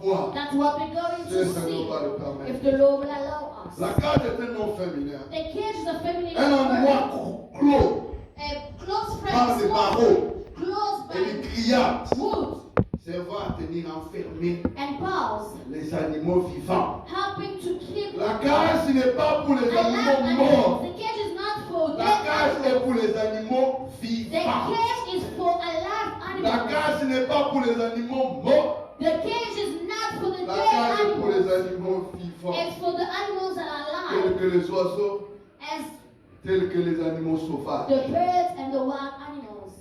voir. That's what we're going Si le to Seigneur va le see permettre. if the Lord will allow us. La cage est un nom féminin. The cage is a feminine Un word. endroit clos A close par friend, des barreaux close et des by grillades wood servant à tenir enfermés and bars, les animaux vivants. helping to keep La cage, ce n'est pas pour les alive animaux animals. morts. The cage is not for La dead cage est animals. pour les animaux The vivants. cage is for alive La animals. cage, ce n'est pas pour les animaux morts. The cage is not for the La dead cage est pour les animals. animaux vivants. It's for the animals that are Tels alive, que les oiseaux, as tels que les animaux sauvages. the birds and the wild animals.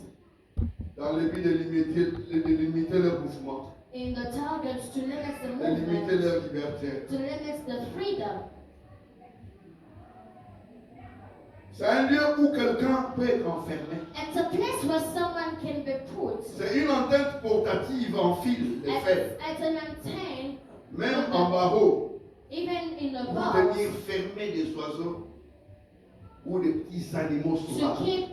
Dans le but de limiter leur mouvement, In the targets to limit the de limiter movement, leur liberté. to limit the freedom. C'est un lieu où quelqu'un peut être enfermé. It's a place where someone can be put. C'est une antenne portative en fil de fer, It's an antenne, même en barreau, even in the pour bars, tenir fermés des oiseaux ou des petits animaux to sauvages. keep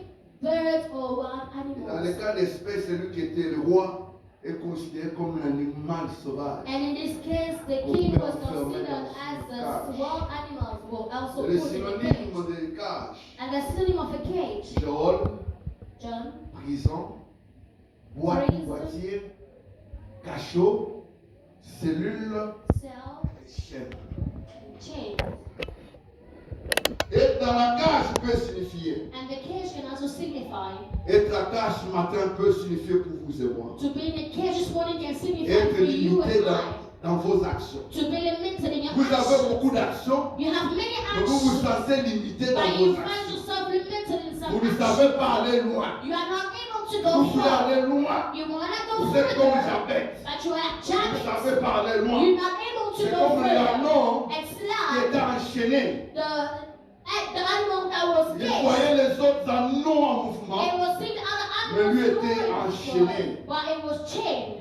birds or wild Dans le animals. cas d'espèce, celui qui était le roi est considéré comme un animal sauvage. And in this case, the king was considered as the wild animals were also C'est le put in a synonyme cage. de cage. And the synonym of a cage, Geôle, John, prison, boîte ou voiture, cachot, cellule cell, et chaîne. chain. Être dans la cage peut signifier. And the cage can also signify, Être à cage ce matin peut signifier pour vous et moi. to be in a cage this morning can signify Être for you limité and I. dans vos actions. To be limited in your Vous avez actions. beaucoup d'actions, You have many mais vous vous actions, sentez limité but dans you vos find actions. yourself limited in some Vous ne actions. savez pas aller loin. You are not able to Vous go voulez far. aller loin. You want to go Vous êtes comme further, Jabez. but you are Vous ne Jabez. savez pas aller loin. You're not able to C'est go comme further. l'agneau It's qui like était enchaîné. the animal that was Il caged. voyait les autres animaux en mouvement. It was seeing the other Mais lui animals était moving, enchaîné. but it was chained.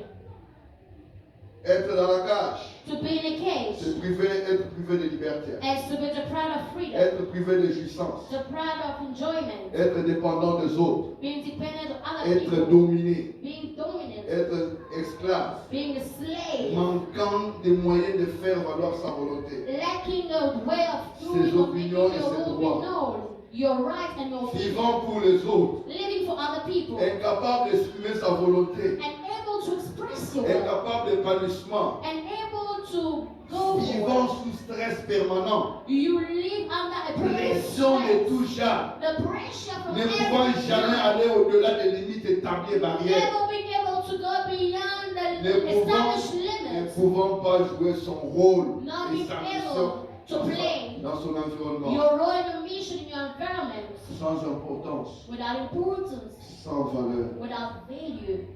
Être dans la cage, To be in a cage c'est être privé de liberté. is to be deprived of freedom, Être privé de jouissance. deprived of enjoyment, Être dépendant des autres. being dependent on other Être people, dominé. being dominant, Être esclave. being a slave, Manquant des moyens de faire valoir sa volonté. lacking a way of doing Ses or making opinions et your ses will be droits. known, your rights and your freedom, Vivant pour les autres. living for other people, Incapable d'exprimer sa volonté. and able to express your will, Incapable d'épanouissement. and able to go Vivant for sous stress permanent. it. You live under a Pression de pressure, tout genre. the pressure from Ne pouvant every jamais side. aller au-delà des limites établies et barrières. Never being able to go beyond the Ne established limits, pouvant pas jouer son rôle not et being sa able mission to play dans son environnement. your role in a mission in your environment Sans importance, without importance, sans valeur. without value.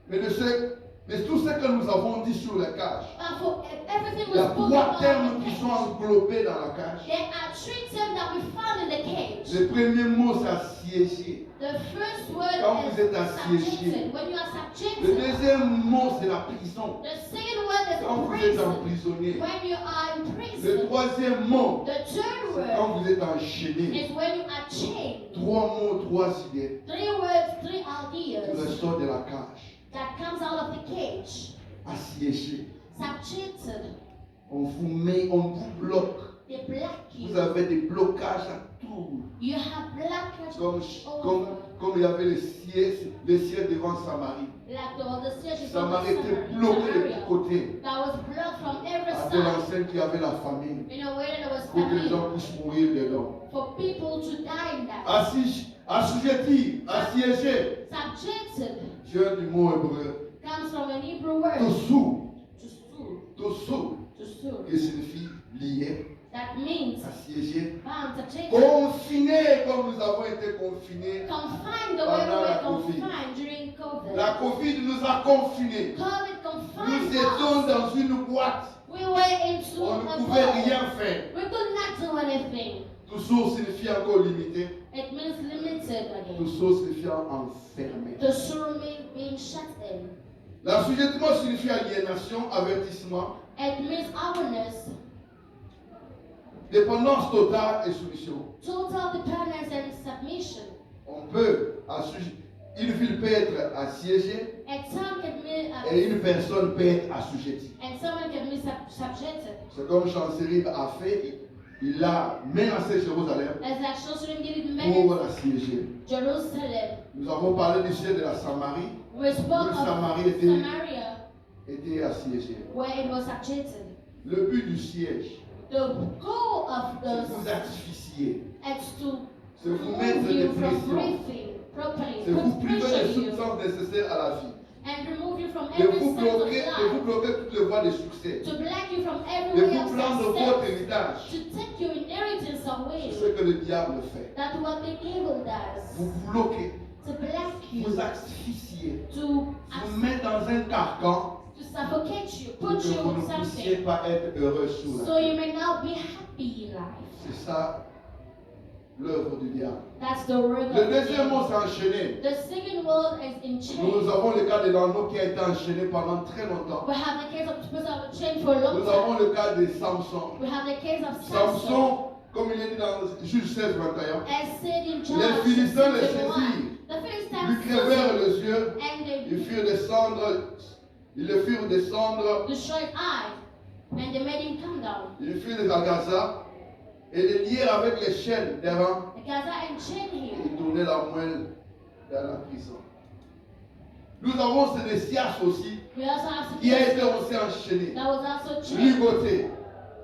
Mais tout ce que nous avons dit sur la cage, For everything il y was a spoken trois about termes the qui sont cage. englobés dans la cage. There are three terms that we found in the cage. Le premier mot, c'est assiégé. The first word Quand vous êtes is assiégé. subjected. When you are Le subjected. deuxième mot, c'est la prison. The second word Quand is vous êtes prison. emprisonné. When you are in Le prison. troisième mot, The third c'est quand word vous êtes enchaîné. is when you are chained. Trois mots, trois idées. Three words, three Qui ideas ressortent de la cage. that comes out of the cage. Assiégé. Subjected. On vous bloque. They block you. Vous avez des blocages à tout. You have blockage Comme il y avait le ciel devant Samarie. like the siege is Samarie était bloquée de tous côtés. that was blocked from every À de side l'enseigne qu'il y avait la famine. in a way that there was Pour que les gens famine puissent mourir dedans. for people to die in that. Assujetti, assiégé. Subjected Vient du mot hébreu. comes from an Hebrew word Tossou. to sue. Tossou. To sue. Qui signifie lié. That means Assiégé. bound, subjected. Confiné comme nous avons été confinés. Confined the way we Pendant la were Covid. confined during COVID. La Covid nous a confinés. COVID Nous confined étions us. dans une boîte. We were into On ne a pouvait bubble. rien faire. We could not do anything. Tossou signifie encore limité. It means limited again. Tossou signifie enfermé. The sure means being shut in. L'assujettissement signifie aliénation, avertissement, It means awareness, dépendance totale et soumission. total dependence and submission. On peut, une ville peut être assiégée, A town can be Et une personne peut être assujettie. and someone can be subjected. C'est comme Chancerib a fait. Il a menacé Jérusalem As that children did pour menaced l'assiéger. Jerusalem. Nous avons parlé du ciel de la Samarie. We spoke Le of Samarie était, Samaria, était assiégé. where it was subjected. Le but du siège, The goal of c'est the vous asphyxier. is to C'est vous mettre remove des you from pressions. breathing properly, C'est vous put priver pressure des you, substances nécessaires à la vie. and remove you from De every vous sense of bloquer, de vous life, bloquer toutes les voies de succès. to block you from De every way of vous prendre votre success, héritage. to take your inheritance C'est away. ce que le diable fait. That's what the evil does. Vous bloquez, To block you, vous asphyxier, to vous mettre dans un carcan suffocate you, pour put que you vous on ne puissiez something, pas être heureux sous la so terre. you may not be happy in life. C'est ça l'œuvre du diable. That's the work Le of the deuxième mot, devil. c'est enchaîné. The second world is in Nous chains. avons le cas de l'anneau qui a été enchaîné pendant très longtemps. We have the case of the person of the chain for a long Nous avons time. le cas de Samson. We have the case of Samson, Samson, comme il est dit dans Juge 16, 21, as said in John les Philistins le 6:21. saisirent, The lui Philistines crevèrent seized les yeux, him, and they ils firent descendre, ils le firent descendre, destroyed eyes, and they made him come down. ils firent à Gaza, et les lièrent avec les chaînes des rangs, Gaza and chained et him. ils tournaient la moelle dans la prison. Nous avons Sédécias aussi, We also have qui a été Sédécias aussi enchaîné, that was also chained. ligoté.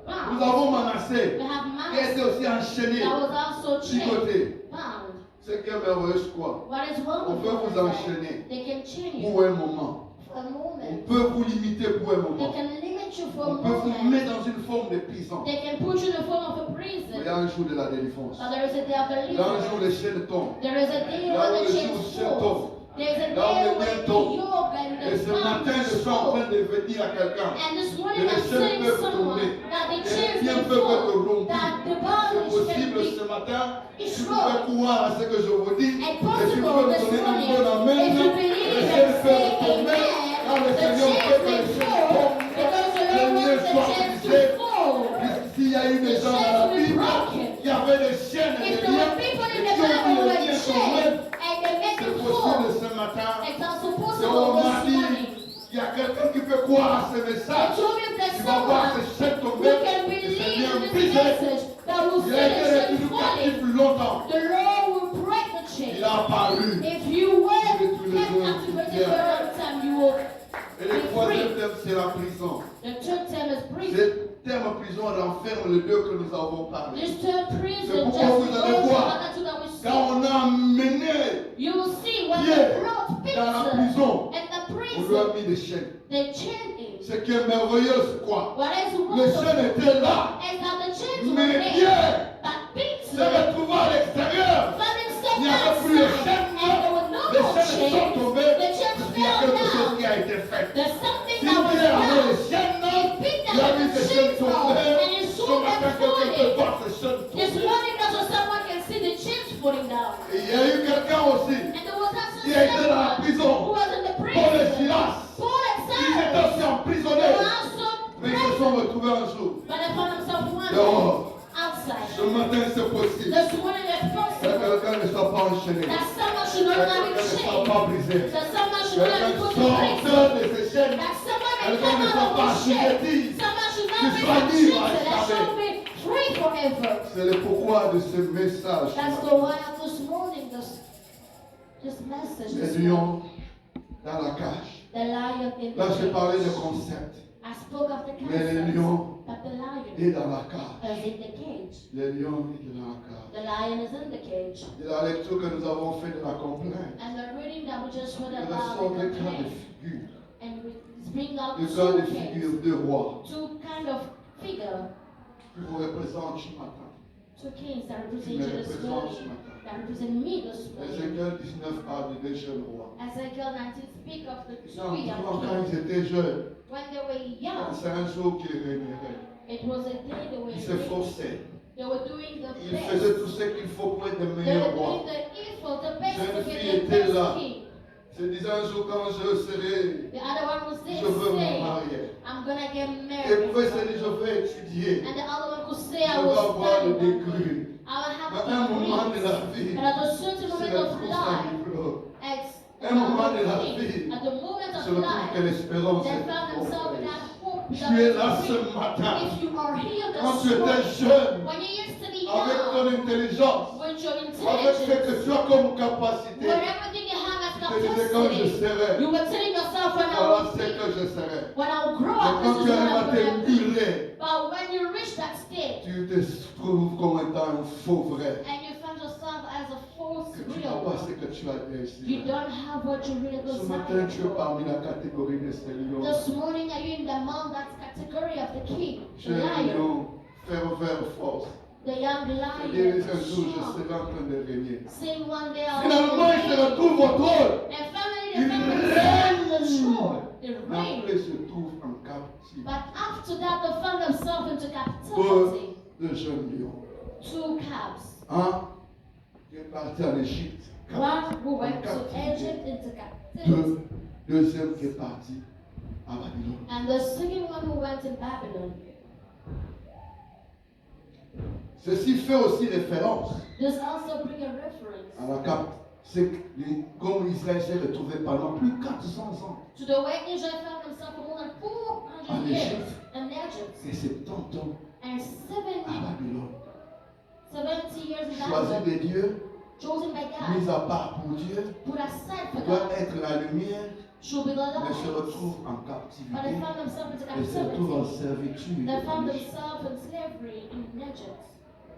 Nous Bound. avons Manassé, We have qui a été Manasseh aussi enchaîné, that was also chained. ligoté. Bound. Ce qui est merveilleux, c'est quoi? What is On peut wonderful vous is that enchaîner they can chain you pour un moment. for a On moment. peut vous limiter pour un They moment. can limit you for a On peut vous moment. mettre dans une forme de prison. They can put you in the form of a Mais il prison. y a un jour de la délivrance. But there is a day of Il y a un jour deliverance. les chaînes tombent. There is a day Là où when le the jour chains chaîne fall. tombe. There is a Là où day le when lien the tombe. yoke and Et the ce matin, je suis en fall. train de dire à quelqu'un And this que morning les I'm chaînes telling peuvent someone tomber. that the Et les chains liens can peuvent être fall. rompus. That the C'est bondage can possible ce be matin. Si It's vous pouvez wrong. croire à ce que je vous dis, And et si vous possible pouvez me this donner un morning, bon amen, if you les believe chaînes and peuvent say tomber. Quand le amen, the Seigneur chains fait que may les chaînes fall tombent, because the les Lord liens wants the soient chains to brisés. fall. S'il y a eu des gens dans la Bible qui avaient des chaînes et If des there liens, were people et in the qui ont Bible vu who les were liens tomber, chained and they made c'est them possible fall, ce matin. it's also Et possible on m'a this dit, morning. il y a quelqu'un qui peut croire à ce I message. told you that Tu vas voir someone ces chaînes who tomber, can et believe ces liens in this brisés. message that will Il see a the été chains retenu captif falling. longtemps. The Lord will break the Il chain. a apparu. If you were kept activated for a long time, you will Et le troisième thème, c'est la prison. The third term is prison. Ce terme prison renferme les deux que nous avons parlé. This term C'est prison pourquoi just vous allez goes to voir, another two that we quand see. on a mené, You will see when Pierre they brought dans la Peter prison, and the on lui a prison, mis des chaînes. they chained him. Ce qui est merveilleux, c'est quoi? What is Les wonderful chaînes étaient là, is that the chains were mais there, Pierre but se Peter retrouvait à l'extérieur. found himself Il n'y avait plus de outside, chaînes, and there were no les more chaînes sont chains. tombées. The chains Il y a fell quelque chose down. qui a été fait. There's something Si that was Pierre avait done. les chaînes, If Peter il a had vu the ces chains chaînes fall, tomber. and he Ce saw matin, them quelqu'un peut falling, voir ces chaînes this tomber. morning also someone can see the chains falling down. Et il y a eu quelqu'un aussi And there was also qui a été dans la someone prison. who was in the Paul et prison. Silas, Paul and ils étaient Silas, aussi they emprisonnés. were also Mais ils se sont retrouvés un jour. but they found themselves one Dehors. outside. Ce matin, c'est possible. This morning it's Que possible quelqu'un ne soit pas enchaîné. Que that someone should not quelqu'un have ne been soit chained. pas brisé. That someone should not Quelqu'un be put in prison. sorte de ces chaînes. That someone may Quelqu'un come ne out soit of pas this chain. assujetti. Someone should Qu'il not be soit libre à subjected. That jamais. should be free forever. C'est le pourquoi de ce message. That's the why of this morning, this message. Les This lions dans la cage. the lion in the Là, j'ai parlé de cage. concept. I spoke of the Mais les concept, lions but the lion est dans la cage. is in the cage. Les lions est dans la cage. The lion is in the cage. De la lecture que nous avons faite de la complainte. And the reading that we just read Il about ressort the deux cas de complaint, figure. and we bring out Deux cas de two figure, kings, deux rois. two kind of figure, Qui vous représentent ce matin. two kings that Qui represent me you this représentent ce morning, matin. that represent me this morning. Ézéchiel 19 parle de deux jeunes rois. Ezekiel 19 speak of the two Souvent, young quand kings. ils étaient jeunes, When they were young, c'est un jour qu'ils réunéraient. it was a day they were Ils doing, s'efforçaient. they were doing the Ils best. faisaient tout ce qu'il faut pour être de They meilleurs were rois. doing the evil, the best Jeune to fille be the était là. best king. Se disant un jour quand je serai, The other one was je veux me saying, marier. I'm gonna get Et married. pouvait se dire, je veux étudier. And the other one could say, Je I veux will avoir le study. degré. I will À have un moment de degrees. la vie, But at a certain c'est moment la of course à life, diplôme. it's Un moment de la at vie, the moment se of retrouvent que life, l'espérance they est found themselves mauvaise. without hope, Tu without es là ce dream. matin, If you are here quand this tu étais morning, jeune, when you used to be avec ton young, intelligence, with your avec ce intelligence, que tu as comme capacité, with everything you have as tu te disais quand je capacity, serai, you were telling yourself when I voilà will ce be, que je serai. when I will grow Mais up, quand this tu is what arrives à I'm going te to be. mûrir, But when you reach that state, tu te trouves comme étant un faux vrai. and you find yourself as a false Que tu n'as real pas ce one, que tu as you ici. don't have what you really Ce matin, desire tu es for. parmi la catégorie des lions. This morning, are you in the among that category of the king, Je the lion, lion, ferveur, force. the young Je lion, dirais un jour, je strong. serai en train de régner. Saying one day I'll Finalement, il se retrouve au trône. And finally, Il they found themselves on the throne. They Mais reigned. après, il se trouve en captivité. But after that, they found themselves into captivity. De jeunes lions. Two calves. Un qui est parti en Égypte. One who en went to captivité. Egypt into captivity. Deuxième qui est parti à Babylone. And the second one who went in Babylon. Ceci fait aussi référence This also bring a reference à la cap. C'est comme Israël s'est retrouvé pendant plus de 400 ans to the way Israel found themselves for more than 400 years in Egypt. et 70 ans And à Babylone. 70 years in Choisi Babylon. de Dieu, Chosen by God. mis à part pour Dieu, Put aside for doit God. être la lumière, Should be the mais se light. retrouve en But they captivité found themselves into et se retrouve en captivity. servitude. They found themselves in slavery in Egypt.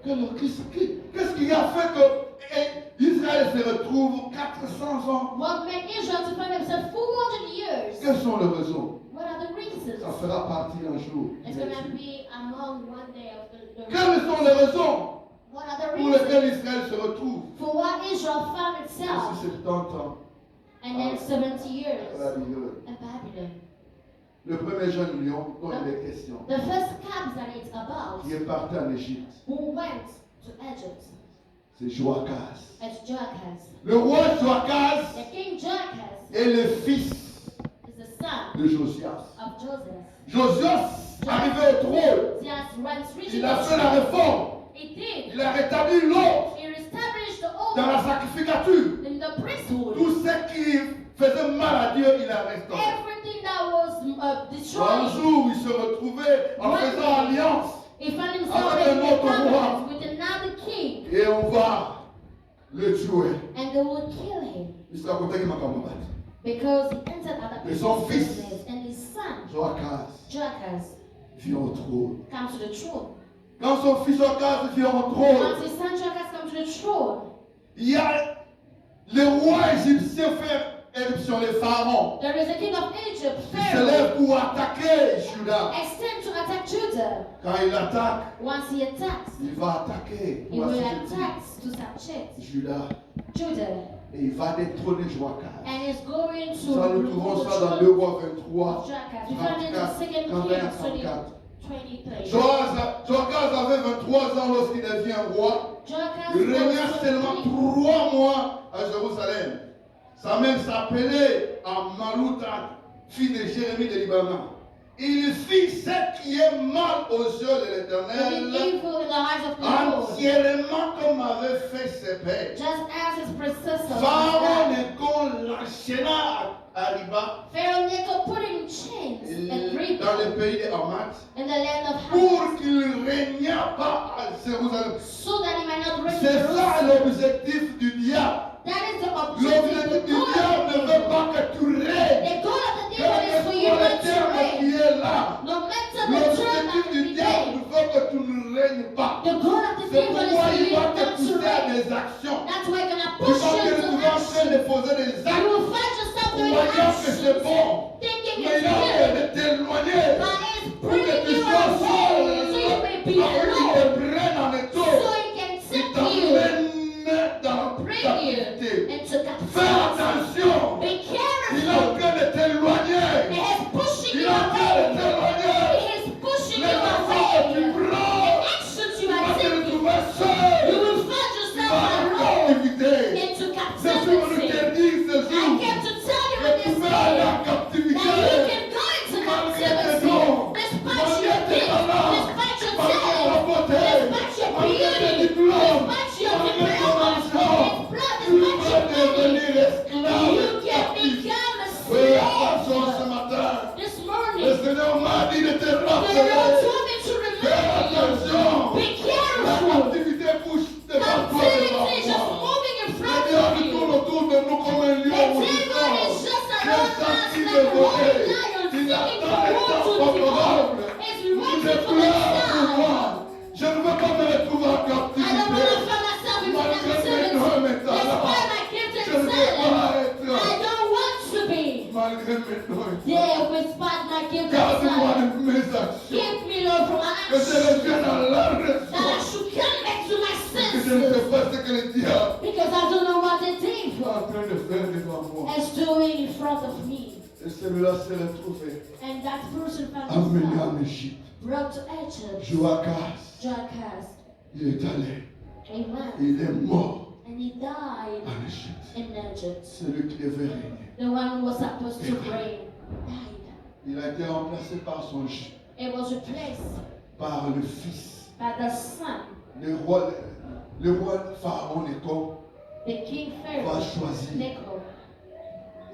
Alors, qu'est-ce qui a fait que Israël se retrouve 400 ans? What made Israel to find themselves 400 years? Quelles sont les raisons? What are the reasons? Ça fera partie un jour. It's going to be among one day of the Quelles sont les raisons What are the pour reasons lesquelles Israël se retrouve for what Israel found depuis itself 70 ans and then 70 à years Babylone? in Babylon? Le premier jeune lion dont il est question, The first camp that it's about, qui est parti en Égypte, who went to Egypt, c'est Joachaz. it's Joachaz. Le roi Joachaz The king Joachaz est le fils is the son de Josias. of Joseph. Josias, arrivé au trône, Just once reaching il a the fait la throne, réforme. he did. Il a rétabli l'ordre He reestablished the dans la order sacrificature. in the priesthood. Tout ce qui faisait mal à Dieu, il a restauré. Everything that was Un destroyed, jour, il se retrouvait en faisant alliance he found himself avec in un a autre roi. covenant with another king, Et on va le tuer. and they would kill him Jusqu'à côté qu'il m'a combattu. because he entered other Et son people's fils. business, and his son Joachaz Joachaz vient au trône. comes to the throne. Quand son fils Joachaz vient au trône, Once his son Joachaz comes to the throne, il y a le roi égyptien fait éruption, le pharaon. there is a king of Egypt, Il se Pharaoh, lève pour attaquer Juda. extend to attack Judah. Quand il attaque, Once he attacks, il va attaquer he pour will assujettir attack to subject Juda. Judah, Et il va détrôner Joachaz. and is going to Ça, nous trouvons remove the ça dans throne 2 rois 23, of Joachaz. We find it in 34, 2 31, Kings 34. 23. Joachaz avait 23 ans lorsqu'il devient roi. Joachaz Il régna was seulement 3 mois à Jérusalem. Sa mère s'appelait Malouta, fille de Jérémie de Libanon. Il fit ce qui est mal aux yeux de l'Éternel, evil in the eyes of the Lord, entièrement comme avait fait ses pères. just as his predecessor. Pharaon Néco l'enchaîna à Riba, Pharaoh Necho put him in chains and freed dans him le pays de Hamath, in the land of pour Hamath, qu'il ne régnât pas à Jérusalem. so that he might not reign in C'est ça Jerusalem. l'objectif du diable. That is the objective. L'objectif The du goal diable of ne the veut devil. pas que tu règnes. The goal of the Quel devil que is for soit you le not to terme qui reign. est là, No matter the term l'objectif that du we diable name, veut que tu ne règnes pas. the goal of the C'est devil is pourquoi for il you va te not to pousser à reign. des actions. That's why you're gonna Tu push vas te you to retrouver en train action. de poser des You actes, will find yourself doing croyant que c'est actions, bon, thinking mais it's il a good, de t'éloigner but it's pour que bringing tu you sois away, seul, so you may be afin qu'il alone, te prenne en étau, so he can il take you, t'emmène dans la bring captivité. you into Fais captivity. attention, Be il est en careful. train de t'éloigner. He is pushing Il you est en train de away. t'éloigner. He is pushing Les you enfants que tu away. prends, The actions you tu vas are te taking, retrouver you seul. will find Tu yourself vas en alone captivité. into C'est ce que je captivity. te dis ce I jour. came to tell you Que tu this vas aller day en captivité. Seigneur m'a dit de te The Lord rappeler. told me to Fais remind you. attention. Be La careful. captivité bouge devant toi, Captivity is just devant moi. moving in Le front diable of you. tourne autour de nous comme un The lion devil rougissant. is just Qui around est us sorti like de a voler. roaring lion, Il seeking attend for les whom temps to devour. favorables. Is Vous waiting êtes for the là pour time. moi. Je ne veux pas me retrouver en I don't want to captivité. find myself in Malgré mes captivity. dons, mes Despite talents. my gift Je and ne veux talent, pas I être. don't want to be. Malgré mes dons. Yeah, despite my gift and Garde-moi talent. de mes actions. Keep me, Lord, from my Que je actions. revienne à la That I raison. should come back to my Que je ne sais senses. pas ce que le diable Because I don't know what the est devil en train de faire devant moi. is doing in front of me. Et celui-là s'est retrouvé And that person found amené himself en Égypte. brought to Egypt. Joachaz, Jackass. il est allé. Amen. Il est mort And he died en Égypte. in Egypt. Celui qui devait régner. The one who was supposed to reign died. Il a été remplacé par son It was replaced par le fils. by the son. Le roi Pharaon Néco The king va Pharaoh, choisir Necho,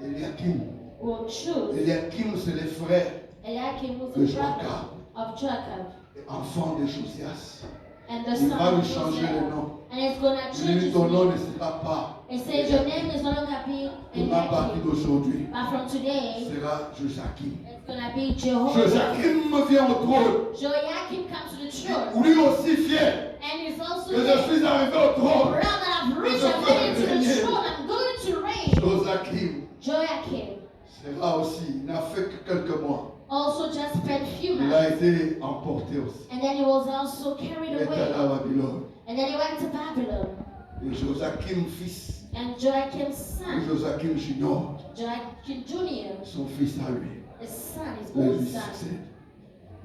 Eliakim. will choose. Eliakim, c'est les frères, Eliakim was de the brother Joachim, of Jacob. enfant de Josias. And the Il son va lui of changer le Josiah. nom. And it's going to Il change dit his ton nom name. ne sera pas. It says your name is no longer be Pour ma partie Eliakim, d'aujourd'hui, but from today, sera Joachim. it's going to be Jehovah. Joachim vient au trône. Joachim comes to the throne. Lui aussi fier And he's also que je there. suis arrivé au trône. Proud that I've reached, I'm getting to the throne. I'm going to reign. Joachim Joachim sera aussi, il n'a fait que quelques mois. also just spent few Il a months. été emporté aussi. And then he was also Il carried est allé à away. Babylone. And then he went to Babylon. Et Joachim fils, And Joachim's ou son, Joachim junior, Joachim Jr., son fils à lui, his son, his le own lui son. succède.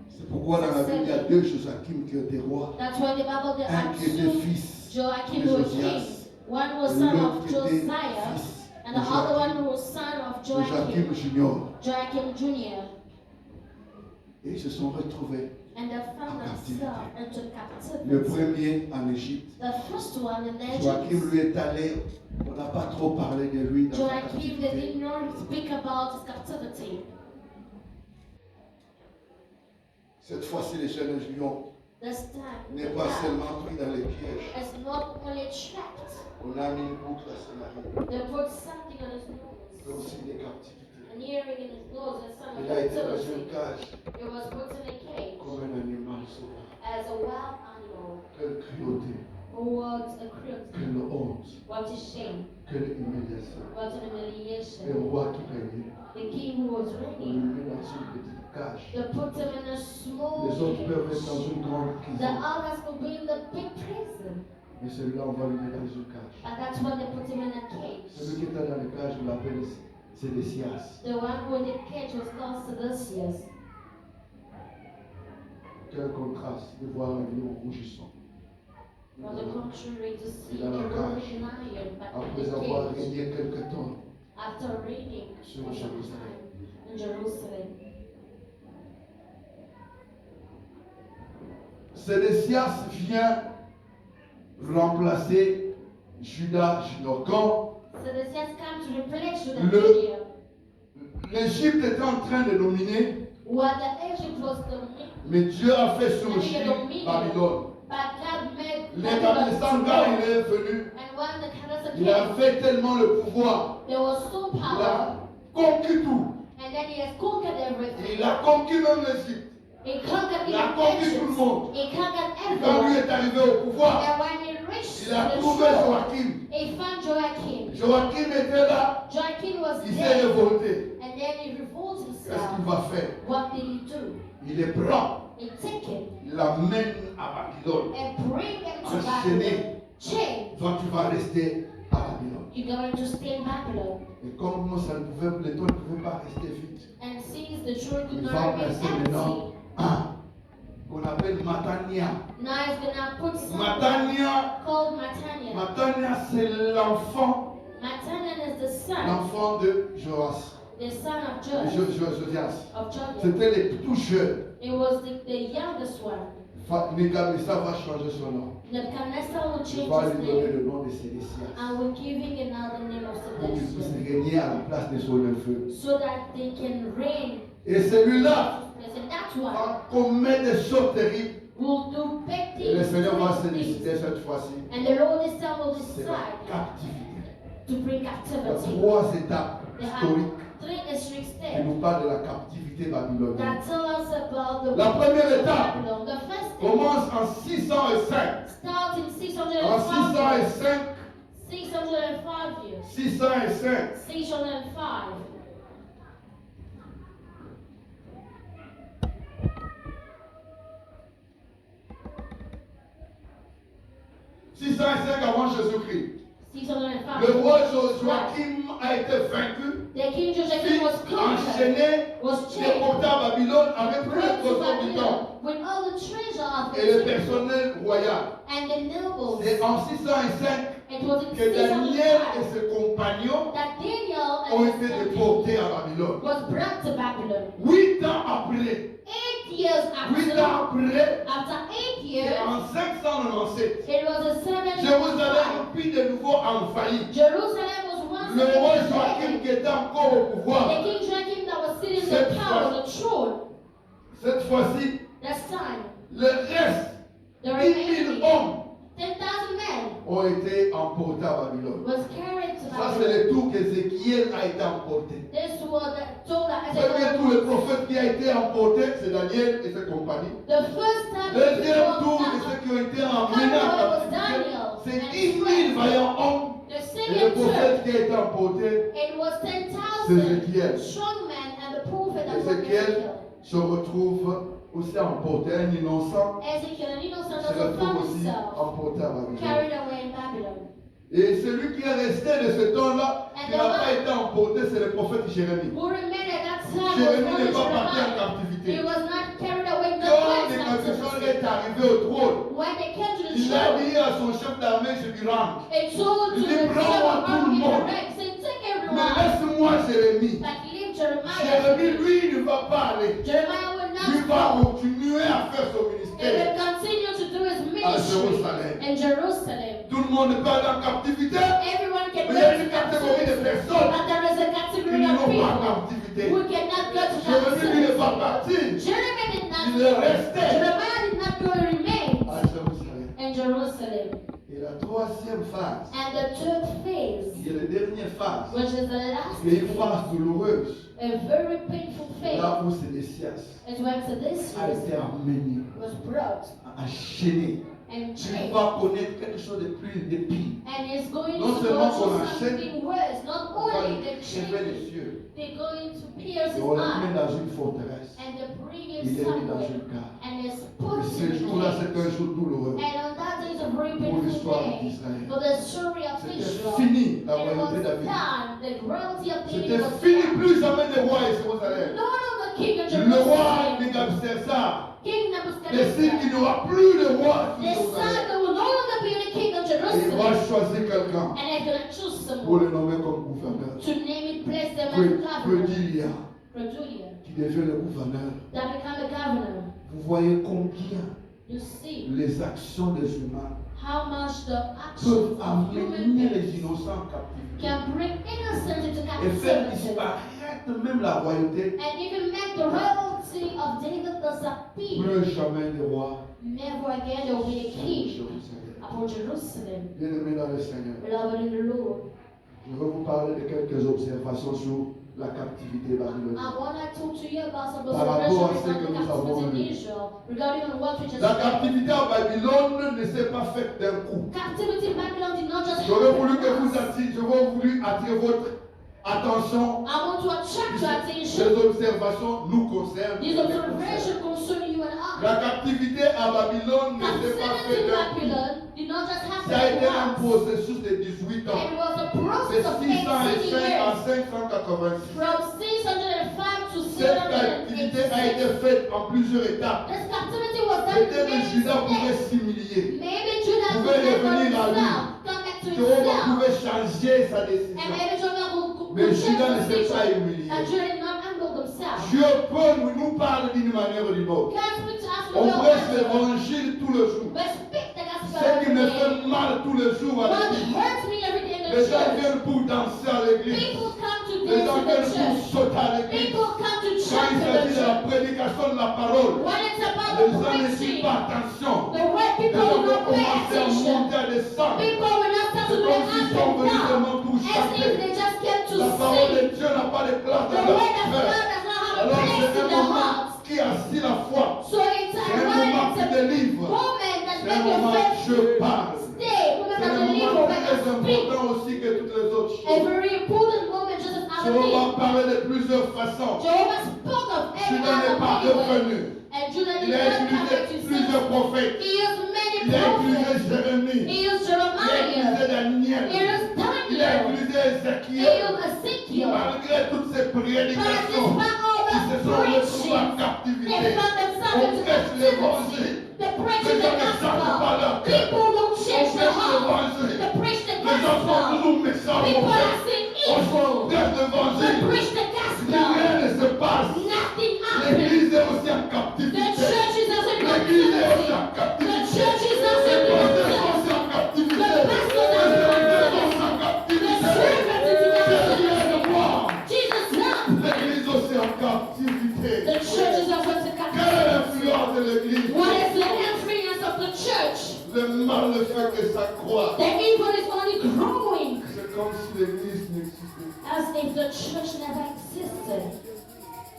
C'est pourquoi dans la Bible, il y a deux Joachim qui étaient rois. That's why the Bible there Un are qui était two fils Joachim de who were Josias. king. One was Et son l'autre of qui était Josiah, fils and de the other one Joachim, who was son of de Joachim Joachim, junior. Joachim Jr. Et ils se sont retrouvés. And they found themselves into Le captivity. premier en Égypte. The first one in Joachim Egypt, lui est allé, on n'a pas trop parlé de lui dans sa Joachim, they captivité. did not speak about his captivity. Cette fois-ci, les jeunes lions This time, n'est the pas cat seulement pris dans les pièges. is not only trapped, On a mis une boucle à son mari. they put something on his C'est nose, aussi des captivités. an earring in his nose, and some Il a été dans captivity. une cage It was put in a cage comme un animal sauvage. as a wild animal. Quelle cruauté, What a cruelty, quelle honte, what a shame, quelle humiliation. what an Le humiliation. roi qui régnait, The king who was on le reigning, met dans une petite cage. they put him in a small Les autres peuvent être dans cage. une grande The prison, others will be in the big prison. mais celui-là, on va le mettre dans une cage. And that's why they put him in a cage. Celui qui était dans la cage, on l'appelle Sédécias. The one who in the cage was called Sedecius. Quel contraste de voir un lion rougissant. On the contrary, to see Il a a la roaring cage. lion back Après in avoir the cage régné quelque temps after reigning sur for some Jérusalem. time in Jerusalem. Sédécias vient remplacer Judas Junior. Quand Sedecius came to replace Judah Le- Jr. l'Égypte était en train de dominer, While the Egypt was dominated, mais Dieu a fait surgir Babylone. but God made Les Babylon Babyloniens, quand strong. il est venu, And when the Nebuchadnezzar il a came, fait tellement le pouvoir. there was so Il power, a conquis tout. and then he has conquered everything. Il a conquis même l'Égypte. He conquered Il a conquis tout le the monde. He conquered Quand lui everyone. est arrivé au pouvoir, And when he reached il a the trouvé throne, Joachim. he found Joachim. Joachim était là, Joachim was il s'est there, révolté. and then he revolted Qu'est-ce qu'il himself. va faire? What did he do? Il est prend, He took him il l'amène à Babylone. and bring him to Enchaîné. Babylon. Chain. Toi, tu vas rester à Babylone. You're going to stay in Babylon. Et comme ça ne pouvait, le temps ne pouvait pas rester vide, And since the throne could il not va remain placer empty, maintenant un qu'on appelle Matania. now he's gonna put someone Matania, called Mataniah. Matania, c'est l'enfant, Mataniah is the son, l'enfant de Joas, the son of Joash, Josias. of Joachim. C'était les tout jeunes. It was the youngest one. Nebuchadnezzar va changer son nom. Nebuchadnezzar will Il change va his lui donner name le nom de Sédécias and will give him another name of pour qu'il puisse Sedecius, régner à la place de son neveu. so that they can reign. Et celui-là, one On commet des choses terribles. will do big Et le things, Seigneur va se great things. décider cette fois-ci. And the Lord this time will C'est la decide captivité. to bring Il y a captivity. 3 étapes They have historiques 3 historic qui steps nous parlent de la captivité babylonienne. that tell us about the La première étape Babylon. The first step commence en 605. starts in En 605 years. 605, 605 years. 605, 605. 605 avant Jésus-Christ. 605. Le roi Joachim a été vaincu, The king Joachim puis was conquered, enchaîné, was chained, déporté à Babylone avec tout le brought to trésor du temps Babylon with all the treasure of et le the king personnel royal. and the nobles. C'est en 605 It was in que Daniel 605 et ses compagnons that Daniel ont and été his family déportés à Babylone. was brought to Babylon. 8 ans après, 8 years 8 after, ans après, after 8 years, en 597, it was a 7 Jérusalem fut de nouveau envahi. Jerusalem was once Le roi again Joachim invaded. qui était encore au pouvoir, The king Joachim that was sitting in Cette the power on the throne, cette fois-ci, this time, le reste, the 10 000 remaining hommes 10,000 men ont été emportés à Babylone. was carried to Ça, c'est Babylon. le tour qu'Ézéchiel a été emporté. This was told that Premier tour, le prophète qui a été emporté, c'est Daniel et ses compagnies. the first time Deuxième tour de ceux qui ont été emmenés en captivité, c'est 10 000 vaillants hommes. the Et le second prophète tour, qui a été emporté, it was c'est 10,000 Ézéchiel. strong men and the prophet that was Ézéchiel Ezekiel. se retrouve aussi emporté, un innocent Ezekiel, an innocent se also retrouve found aussi himself emporté à Babylone. carried away in Babylon. Et celui qui est resté de ce temps-là, qui n'a pas été emporté, c'est le prophète Jérémie. Who remained at that time was Jérémie only n'est pas parti en Jeremiah. captivité. He was not carried away in the Quand first Nebuchadnezzar captivity. est arrivé au trône, When they came to the il a throne, dit à son chef d'armée, je lui rends. they told to Il dit, the prends-moi chef of tout le army in monde. the ranks, say, take Mais everyone, laisse-moi Jérémie. but leave Jeremiah. Jérémie, lui, ne va pas aller. Jeremiah will Lui not va go. continuer à faire son He ministère will continue to do his à ministry Jérusalem. in Jerusalem. Tout le monde peut aller en captivité, Everyone can mais go il y a to une catégorie de captivity, personnes but there is a qui category n'ont of pas en people captivité. who cannot go to Jérémie, lui, n'est pas captivity. parti. Jeremiah did not Il est go. resté Jeremiah did not go, he remained à Jérusalem. in Jerusalem. Et la troisième phase, And the third phase, qui est la dernière phase, which is the last qui est une phase douloureuse, a very painful phase, là où Sédécias is when Sedecius a été emmené, was brought enchaîné. and Tu chained. vas connaître quelque chose de plus de pire. And it's going Non to seulement go qu'on through enchaîne, something worse. Not On va only lui the crever chain, les yeux. they're going to pierce Et his on le met eye dans une forteresse. and they bring Il him est mis dans somewhere une cave. and it's Et put ce in jour-là, cage. c'est un jour douloureux. And on that day is a very Pour painful l'histoire day d'Israël. for the story of C'était Israel. fini la It royauté was David. done. The royalty of David C'était was fini, done. plus jamais de roi à Jérusalem. No longer king of Le roi Jerusalem. Nebuchadnezzar King décide qu'il Nebuchadnezzar n'y aura plus de roi à decided Jérusalem. there will no longer be any king of Et il va Jerusalem. choisir quelqu'un And they're going to choose pour someone le nommer comme gouverneur. to name it, place them as governor. Predilia, Projulia, qui devient le gouverneur. that become a governor. Vous voyez combien You see les actions des humains how much the peuvent actions of human amener les beings innocents en captivité can bring innocence into et faire captivity disparaître même la royauté. and even make the royalty of David disappear. Plus jamais de roi Never again there will be a sur king Jérusalem. upon Jerusalem. Bien-aimés dans le Seigneur, Beloved in the Lord, je vais vous parler de quelques observations sur la captivité babylonienne. I want to talk to you about some Par rapport à ce observations que on nous avons captivity in lu. Israel regarding on what we just La read. captivité en Babylone ne s'est pas faite d'un coup. Captivity in Babylon did not just J'aurais voulu que happen. vous attirez, j'aurais voulu attirer votre attention. I want to attract your Ces attention. observations nous concernent. These observations concern you and I. La captivité à Babylone ne s'est pas Captivity faite in d'un coup. Babylon did not just Ça a été un happen once. processus de 18 It ans. was a De process of 18 605 à years. 586. From 605 to Cette captivité a été 786. faite en plusieurs étapes. This captivity was done Peut-être in que Judas many pouvait steps. s'humilier. Maybe Judah Pouvait could never revenir à lui. himself, come back to Jérôme himself. pouvait changer sa décision. And maybe Judah could Mais change Judas ne his s'est pas decision. humilié. And Judah did not humble himself. Dieu peut nous parler d'une manière ou d'une autre. God speaks to us On with prêche the l'évangile tout le jour. But speak the gospel Ce qui every me day. fait mal tous les jours à What l'église. hurts me every day in the Les gens church. viennent pour danser à l'église. People come to Les dance gens in the viennent pour church. sauter à l'église. People come to Quand church il in the s'agit de la church. But prédication de la parole, When it's about les the gens ne preaching, suivent pas attention. the way Les people gens will vont not pay commencer à attention. monter, à descendre. People will not start to C'est do comme the s'ils up sont and venus down. seulement pour As if chanter. they just came to La parole de sing. Dieu n'a pas de place The dans word leur of cœur. God does not have a Alors place c'est in un the moment heart. qui assit la foi. So it's a C'est un moment qui moment délivre. that C'est un make your moment faith que je parle. stay. Moment C'est that un deliver moment when très you speak. important aussi que toutes les autres A choses. very important moment just as Je other vais things. parler de plusieurs façons. Jehovah spoke of every Judas n'est other pas way. revenu. And Judah Il did a not come utilisé back to plusieurs sing. prophètes. He used many Il a utilisé prophets. Jérémie. He used Il a utilisé Jeremiah. Daniel. He used Il a Daniel. utilisé He Ézéchiel. used Ezekiel. Malgré toutes ces But prédications, despite all ils se the sont retrouvés preaching, en they captivité. found themselves On into prêche captivity. l'évangile. They preach Les the gens ne changent pas leur gospel. cœur. People don't On change their prêche heart. l'évangile. They preach the Les gens sont gospel. toujours méchants. People On are saying prêche evil. l'évangile. They preach the Rien gospel. ne se passe. Nothing happens. L'église est aussi en The captivité. church is also in L'église est aussi captivity. en The captivité. church is also Les in pasteurs sont captivity. aussi en captivité. The pastors Les are in serviteurs sont en captivity. The captivité. servants is in Jésus est captivity. de moi. Jesus love. L'église aussi en captivité. The church is also in Quelle est captivity. l'influence de l'église? What is the influence of the church? Le mal ne fait que ça croît. The evil is only growing. C'est comme si l'église n'existait pas. As if the church never existed.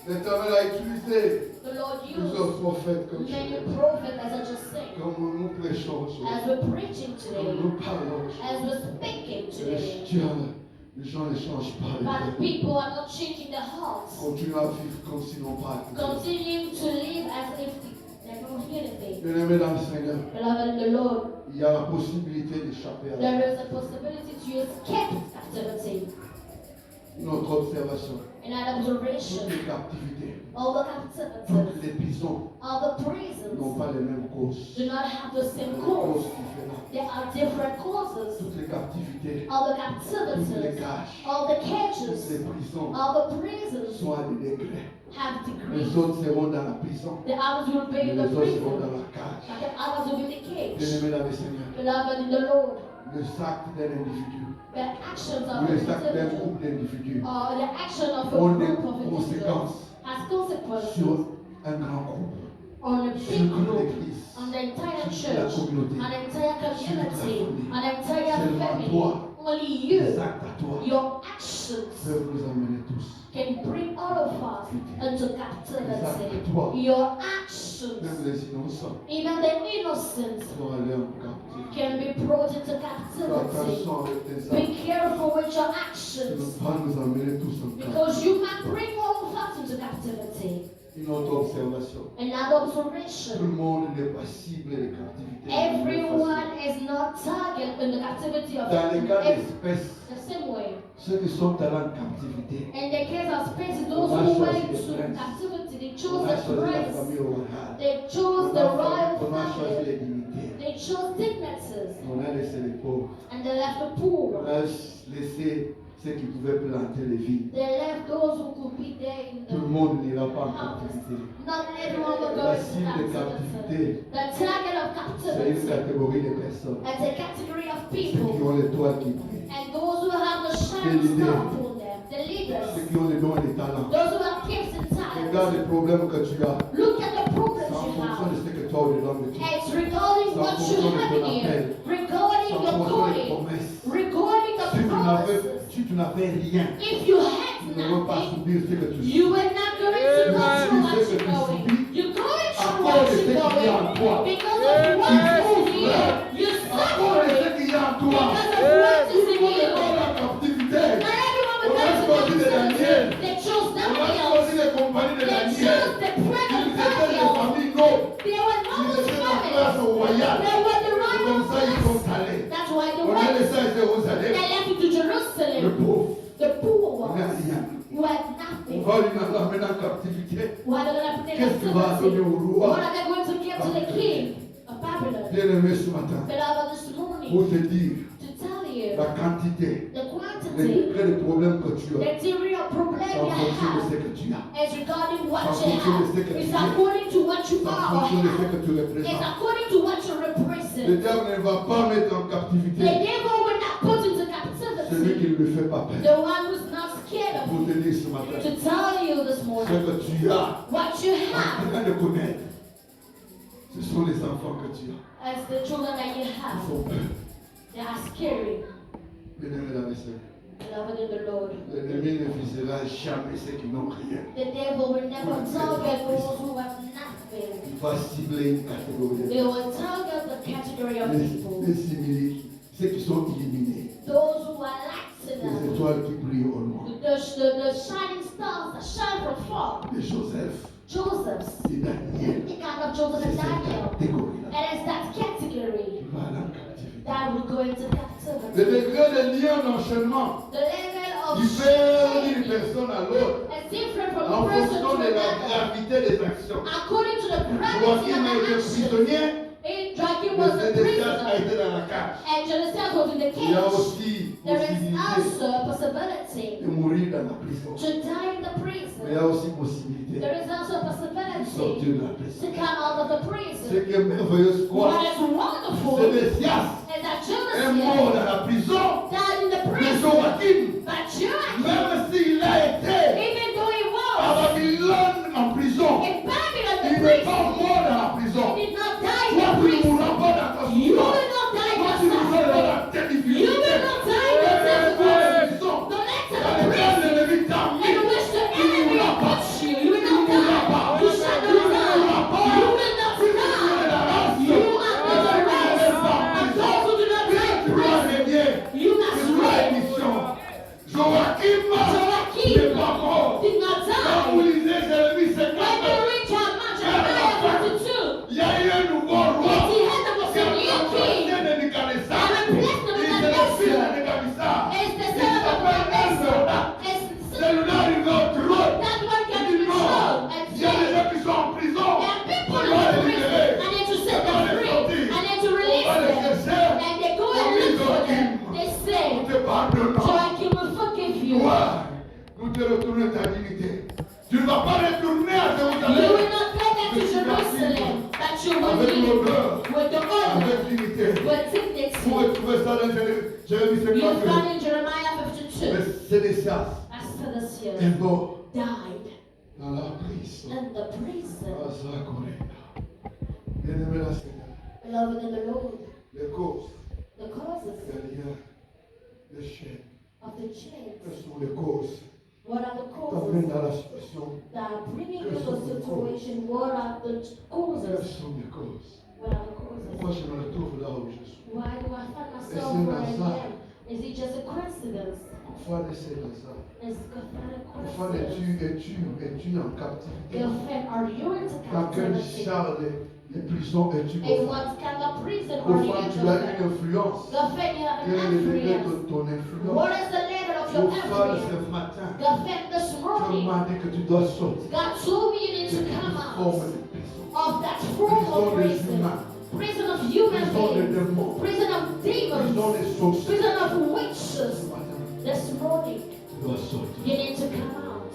L'Éternel a utilisé The Lord plusieurs used prophètes comme many ça. prophets, as I just said, Comme nous prêchons aujourd'hui. as we're preaching Comme today, nous parlons aujourd'hui. as we're speaking today. Les gens ne changent pas. But people are not changing their hearts, Continuent à vivre comme s'ils n'ont pas été. continuing to live as if they don't hear anything. Bien-aimés dans le Seigneur, Beloved in the Lord, il y a la possibilité d'échapper à there is a possibility to escape captivity. notre observation. In an observation, Toutes les captivités, all the toutes captivities, les prisons all the n'ont prisons pas les mêmes causes. do not have the same Des cause. causes différentes. There are different causes. Toutes les captivités, All the toutes les captivities, cages, all the toutes cages, les prisons all the prisons sont à des degrés. have Les degrees. autres seront dans la prison, The others will be mais in les the autres seront dans prison, la cage. but the others will be in the cage. Bien-aimés dans le Seigneur, Beloved in the Lord, les actes d'un individu the actions ou of les an actes d'un individual groupe d'individus or the action of a ont des group of individuals conséquences has consequences sur un grand groupe, on a sur big toute group, l'église, on the entire sur toute la church, communauté. an entire community, an entire Seulement family. toi, Only les you, actes à toi your actions peuvent nous amener tous. can bring all of us into captivity. Your actions, Même les innocents even the innocent, vont aller en captivité. can be brought into Fais captivity. attention avec tes Be actes. careful with your Tu ne actions, peux pas nous amener tous en captivité. because you can bring all of us into captivity. Une autre observation. Another Tout observation. le monde n'est pas cible des captivités. Everyone is not target in the captivity of Dans les cas every- d'espèce, the same way. ceux qui sont allés en captivité, In the case of space, those On a who choisi went les to princes. captivity, they on chose a the choisi la prince, famille royale. they chose the royal On a choisi family, les dignités. they chose dignities, On a laissé les pauvres. and they left the On poor. a laissé ceux qui pouvaient planter les vignes. They left those who could be there in Tout le the monde n'ira pas en captivité. not everyone will go La into cible de captivity. captivité, The target of c'est une captivity catégorie de personnes. is a category of Ceux qui people, ont l'étoile qui brille. and those who have the shining leaders. star upon them, the Ceux leaders, qui ont les dons et les talents. those who have gifts and Regarde talents. les problèmes que tu as. Look at the problems C'est en you fonction have. de ce que toi ou de l'homme de Dieu. It's regarding what you have in you, regarding C'est en your fonction des calling, promesses. regarding Si the promises. tu n'avais rien, If you had tu ne veux pas nothing, subir ce que tu you were not going to go through what you're going. You're going through what you're going because of what is in you. You're à cause de ce suffering qu'il y a en toi. because of what is in On est you. dans la captivité. Not everyone On will a go to choisi de captivity. Daniel. They chose On a nothing choisi else. les compagnies de They Daniel. chose the friend Ils of étaient des Daniel. familles nobles. They were Ils noble étaient en place families. royale. They were the Et royal comme ça, ils sont class. allés. That's why they On a went. laissé à Jérusalem. They left it to Le Jerusalem. pauvre. The poor On n'a ones rien. who had On nothing. va lui l'amener en captivité. Why are they going to put in Qu'est-ce que tu vas donner captivity? au What roi? are they going to give to the king of Babylon? Bien-aimé ce matin, Beloved, this morning, pour te dire to tell you la quantité, the le quantity, degré de problème que tu the as, degree of problem c'est en you fonction de have ce que tu as. is regarding what En you fonction de ce que have. tu It's es. according to what you C'est en are or fonction de ce have. que tu It's représentes. according to what you Le represent. diable ne va pas mettre en The captivité devil will not put into celui qui captivity ne lui fait pas peur. the one who's not scared pour of te you. dire ce matin To tell you this ce morning, que tu as what you en have train de connaître. Ce sont les enfants que tu as. as the children that you Ils have. font peur. They are scary. Bien-aimés dans le Seigneur. Beloved in the Lord. L'ennemi ne visera jamais ceux qui n'ont rien. The devil will never target those who have nothing. Il va cibler une catégorie. They will target the category of people. Les simili, ceux qui sont illuminés. Those who are lights in Les them. étoiles qui brillent au loin. The shining stars that shine from far. Les Joseph, Joseph's. les Daniel. The kind of Joseph C'est and cette Daniel. catégorie-là. And it's that category Qui va aller en captivité. that will go into Le captivity. degré de lien d'enchaînement The level of diffère d'une shame personne à l'autre is different from en one person fonction to de la another. gravité des actions. According to the gravity Joachim of a été the action. prisonnier, Joachim mais was a Sédécias a prisoner. été dans la cage. And Jonathan was in the Il y a cage. aussi There is possibilité also a possibility de mourir dans la prison. to die in the Mais il y prison. a aussi possibilité There is also a de possibility sortir de la to prison. come out of the Ce prison. qui est merveilleux, c'est quoi? What is wonderful Sédécias is that est mort Jonathan dans la prison. died in the Mais prison. Joachim, But Joachim, même s'il a été even though he à was Babylone en prison, in Babylon, il the n'est pas prison, mort dans la prison. he did not die in Toi, the tu ne prison. mourras pas dans ta You souffrance. will not die in Toi, your tu mourras dans suffering. la telle difficulté. You will not die in your Dans la difficulty. prison, Don't enter dans the lequel prison l'ennemi t'a mis. in which the Tu ne enemy mourras pas. puts you. You will not die. You shall not die. You will not die. You are not the rest. And those who do not die in Tu dois prison, régner. you must Tu dois reign. émission. Joachim n'est pas mort. Did not Quand vous die. lisez Jérémie When 50, they reach out, Jeremiah 52, il y a eu un nouveau roi. at the end of the Qui a new king, remplacé Nebuchadnezzar. and replaced Il est le fils de Nebuchadnezzar. Nebuchadnezzar. Is the Il son of s'appelle Elzéoda. Nebuchadnezzar. Celui-là arrivé au trône. That one can Il be dit non. controlled and Il y a des saved. gens qui sont en prison. There are people On in doit les prison. libérer. I need to set them free. I need to On release va les them. chercher. And they go and look for them. They On say, te pardonne. Joachim will forgive you. Toi, nous te retournons ta dignité. Tu ne vas pas retourner à You Jérusalem will not go back to Jerusalem, but you will avec leave l'honneur, with the honor, avec dignité. with Vous dignity. pouvez trouver ça dans Jérémie You 52. found in Jeremiah 52. Mais Sédécias As Sédécias est mort died dans la prison. in the prison. Ah, ça, Corinne. Bien-aimé la Seigneur, Beloved in the Lord, les causes, the causes les liens, les chaînes, of the chains. quelles sont les causes What are the t'amènent causes dans la situation? that are bringing you to the situation? What are the Quelles causes? sont les causes? What are the causes? Pourquoi je me retrouve là où je suis? Why do I find myself It's where I an am? Is it just a coincidence? Parfois, laissez comme ça. Is it a Parfois, coincidence? es-tu en captivité? Girlfriend, are you into Dans quel captivity? genre de prison es-tu In confiné? what kind of prison are Parfois, you tu as une into? influence. Girlfriend, you have Quel est an le degré de influence. ton influence? What is the level of your Mon frère, influence? ce matin, Girlfriend, this Dieu morning, m'a dit que tu dois sortir God told me you need de to toute come forme out de prison. of that form Prison of des prison. humains, Prison of human prison des beings. démons, Prison of prison demons. des sorciers. Prison of Ce witches. matin, This morning, tu dois sortir. you need to come out.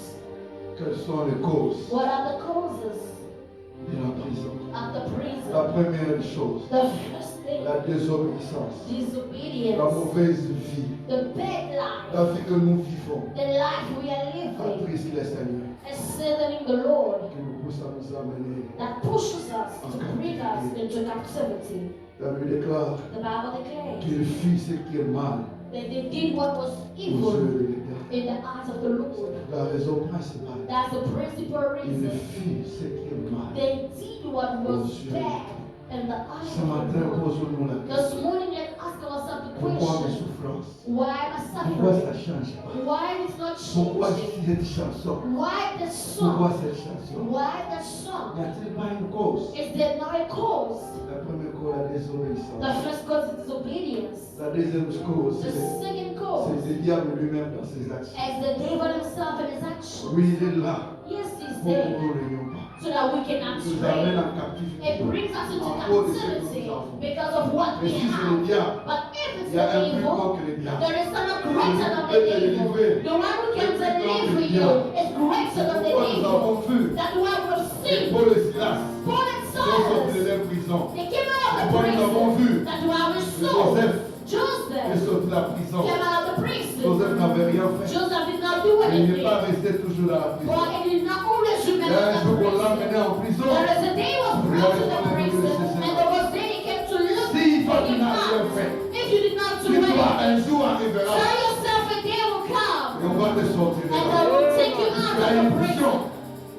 Quelles sont les causes What are the causes de la prison? of the La prison? première chose, The first thing, la désobéissance, la disobedience. mauvaise vie, The bad life. la vie que nous vivons. The life we are living Attriste le Seigneur, is serving the Lord qui nous pousse à nous amener. that pushes us to bring us into captivity. La Bible déclare The Bible declares qu'il fit ce qui est mal that they did what was aux evil yeux de l'Éternel. in the eyes of the Lord. La raison principale, That's the principal il reason. fit ce qui est mal. They did what was bad in the eyes Ce of matin, the Lord. posons-nous la This question. morning, let's ask ourselves the Pourquoi mes question: souffrances? why am I Pourquoi ça suffering? change pas? Why it's not Pourquoi changing? cette chanson? Why the Pourquoi song? cette chanson? Why the song? N'y a-t-il pas une cause? Is there not a cause? La première cause, la désobéissance. The first cause is disobedience. La deuxième cause, The second cause c'est le diable lui-même dans ses actions. is the devil himself and his actions. Oui, il est là Yes, he's pour que there nous ne réunions pas. so that we cannot Il nous amène stray. en captivité. It brings us into À cause de ce que captivity nous avons. because of what Mais we si c'est le have. diable, But if it's il y a the un plus grand evil, que le diable. there is someone greater than the evil. The one who can deliver you is greater than the Pourquoi nous evil. avons vu That's why we've que seen Paul et Silas Paul and sont sortis de Silas. leur prison. They came out of the Pourquoi nous avons vu prison. That's why we que saw Joseph est Joseph sorti de la prison? came out of the prison. Joseph n'avait rien fait. Joseph did not do Mais était toujours dans la prison. For he did not always Il y remain a un in jour the qu'on l'a prison. mené en prison. There is a day he was brought to the prison, and there was a day he came to look Si toi tu him n'as rien out. fait, If you did not do dis-toi, un anything, jour arrivera tell yourself a day will come, et on va te sortir de and là. I will take you Tu out as of une the mission. prison.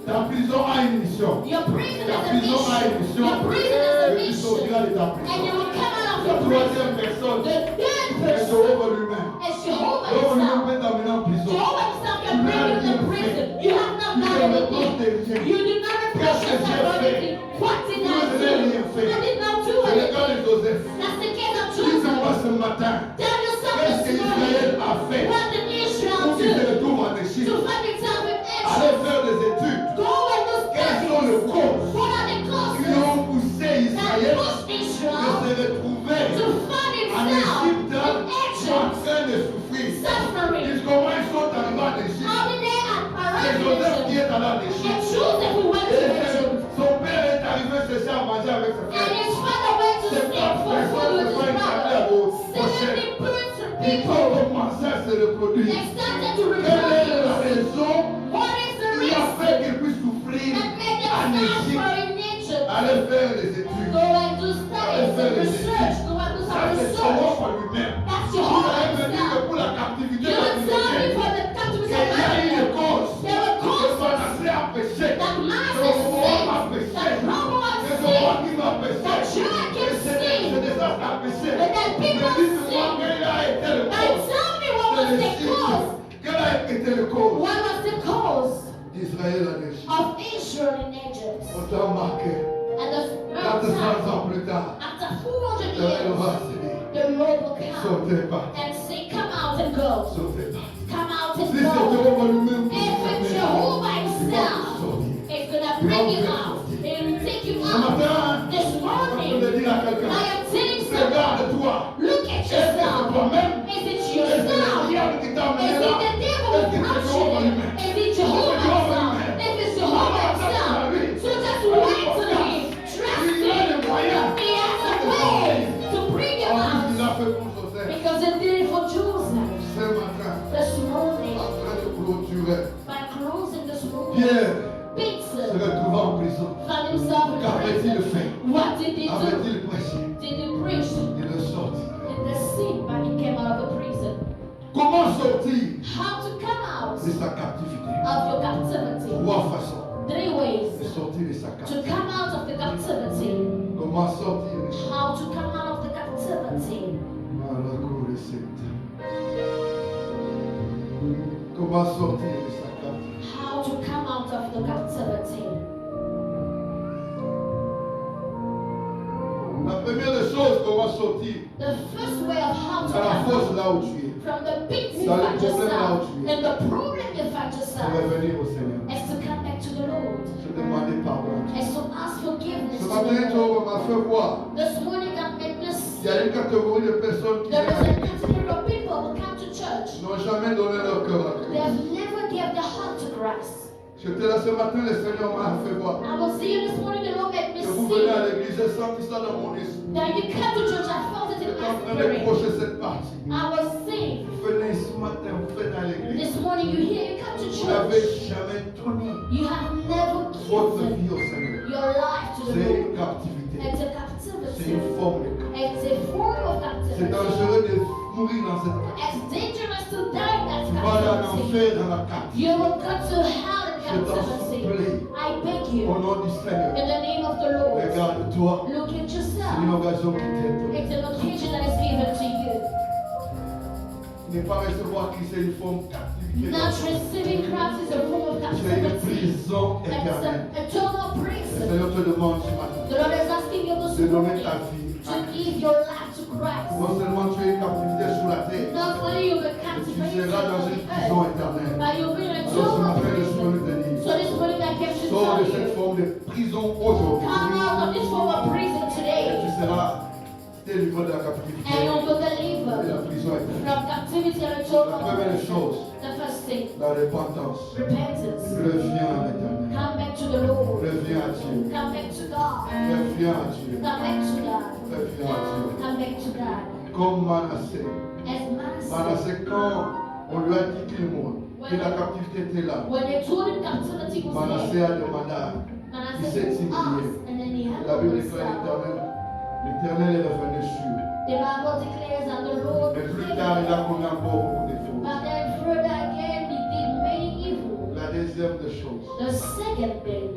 Ta prison a une mission. Your prison Ta is a prison a une mission. mission. Your prison is a Et tu mission. sortiras de ta And you prison. will come out of La your prison. troisième personne The third est person Jehovah lui-même. is Jehovah Jehovah lui-même himself. peut t'amener en prison. Jehovah himself can bring you in prison. You have not Tu done ne anything. reproches rien. You did not reproach yourself for anything. What did I do? I did not do C'est le cas anything. de Joseph. That's the case of Dis-moi Joseph. ce matin, Tell yourself qu'est-ce que this Israël morning a fait what did Israel pour qu'il se do retrouve en to Égypte? find himself in Aller Egypt. faire des études. Go and do Quelles sont les studies. causes What are the qui causes ont poussé that Israël pushed de Israel se retrouver to find en himself Égypte in en Egypt train de souffrir? suffering? Dis comment ils sont arrivés en Égypte. How did they C'est arrive in Joseph qui Egypt? est allé en And Égypte. Joseph who went to Egypt. Son père est arrivé chercher à manger avec ses And frères. his father went to seek for food with his brother. 70 birds and Ils people. ont commencé à se reproduire. They started to Quelle est la reproduce. raison What is the qui a reason fait qu'ils puissent souffrir that made en them Égypte? suffer in Egypt? Aller faire des études. Go and do studies and research. Go and do Ça, some c'est research. Jehovah lui-même. That's Il Jehovah a me dit que himself. pour la captivité You will tell me babylonienne, for the captivity qu'il y a eu des of causes. There were Que causes Manassé a péché. that Que Manasseh Roboam a sinned, péché. that Rehoboam Que sinned, Joachim a péché. that Joachim Que c'est sinned, des gens qui ont péché. and that Mais people dites-moi sinned. quel a été le Now cause tell me what was de the l'Égypte. cause? Quel a été le cause What was the cause d'Israël en Égypte? of Israel in Egypt? On t'a marqué. And the 400 time, ans plus tard, after 400 l'Éternel va years, se dire, the Lord will come sortez pas, and say, come out and go. sortez pas. Come out Si and c'est go. Jehovah lui-même qui If vous it's amène, Jehovah il va vous himself, sortir. it's going to bring you out. It will take you Ce out. matin, This je morning, veux dire à I quelqu'un, am telling someone, regarde-toi. look at Est-ce que c'est yourself. toi-même? Is it Est-ce que le yourself? diable qui t'a Is amené it là? the devil Est-ce who que c'est brought you Jehovah there? lui-même? Is it Jehovah himself? If it's Jehovah himself, so just wait to him. Trust Il a les him. moyens. He has a way to bring you En plus, out. il a fait pour Joseph. Because it did it for Joseph Ce matin, this morning. en train de clôturer, By closing this morning, Pierre se Peter retrouvant en prison. found himself in Qu'avait-il prison. fait? What did he do? Avait-il prêché? Did he preach Il est sorti. in the sin when he came out of the prison? Comment sortir How to come out de sa captivité? of your captivity? 3 façons 3 ways de sortir de sa to captivité. come out of the captivity. Comment sortir de sa How to come out of the captivity. Comment sortir de sa captivité? How to come out of the captivity. La première des choses, comment sortir The first way of how to dans la come force out là où tu es, from the pit you Dans le find problème là où yourself tu es. and the problem you find c'est yourself revenir au Seigneur. is to come back to the Lord. Se demander pardon. Is to ask forgiveness Ce to matin, the Lord. tu m'as fait voir. This morning God made me Il y a see une catégorie de personnes qui there is a category of people who come to church. n'ont jamais donné leur cœur à They Christ. have never given their heart to Christ. J'étais là ce matin, le Seigneur m'a fait voir. I was here this morning, the Lord made me Que vous venez à see l'église, j'ai senti ça dans mon esprit. that you come to church. I felt it in J'étais my en train spirit. d'approcher cette partie. I was saying, Vous venez ce matin, vous venez à l'église. this morning you hear, you come to Vous n'avez church. jamais donné You have never votre given vie au Seigneur. your life to the C'est Lord. une captivité. It's a C'est captivity. une forme de captivité. It's a form of C'est captivity. dangereux de mourir dans cette captivité. It's dangerous to die in that Tu vas aller en captivity. enfer dans la captivité. You will go to hell in Je t'en captivity. supplie, I beg au you, nom du Seigneur, in the name of the Lord, regarde-toi. look at C'est yourself. une occasion qui t'est donnée. It's an occasion that is given to you. Ne pas recevoir Christ, c'est une forme de captivité. Not receiving Christ is a form of C'est une captivity. prison It's éternelle. an eternal Le prison. Seigneur te demande ce matin The Lord is asking you this de donner morning ta vie to à Christ. give your life to Christ. Non seulement tu es une captivité sur la terre, Not only you will mais tu captivate seras dans on une the prison earth, éternelle. but you'll be in a Alors ce eternal matin, je suis venu prison. te dire, So this morning I came to sors de tell cette you, forme de prison aujourd'hui. come out of this form of prison Et tu today, seras délivré de la captivité and you'll be et de la delivered prison éternelle. from captivity and La eternal première prison. chose, The first thing, la repentance. repentance. Reviens à l'éternel. Come back to the Lord. Reviens à Dieu. Come back to God. Reviens à Dieu. Come back to God. Reviens à Dieu. Come back to God. Comme Manassé. As Manasseh, Manassé, quand on lui a dit qu'il mourrait, que la captivité était là. When they told him captivity was Manassé there, a demandé. Manasseh Il s'est said, humilié. ask, and then he La humbled Bible déclare himself. l'Éternel est revenu sur. The Bible declares that the Lord Mais plus forgave tard, il a him. commis encore beaucoup de fautes. But then further again, he did many evil. La deuxième des choses, The second thing,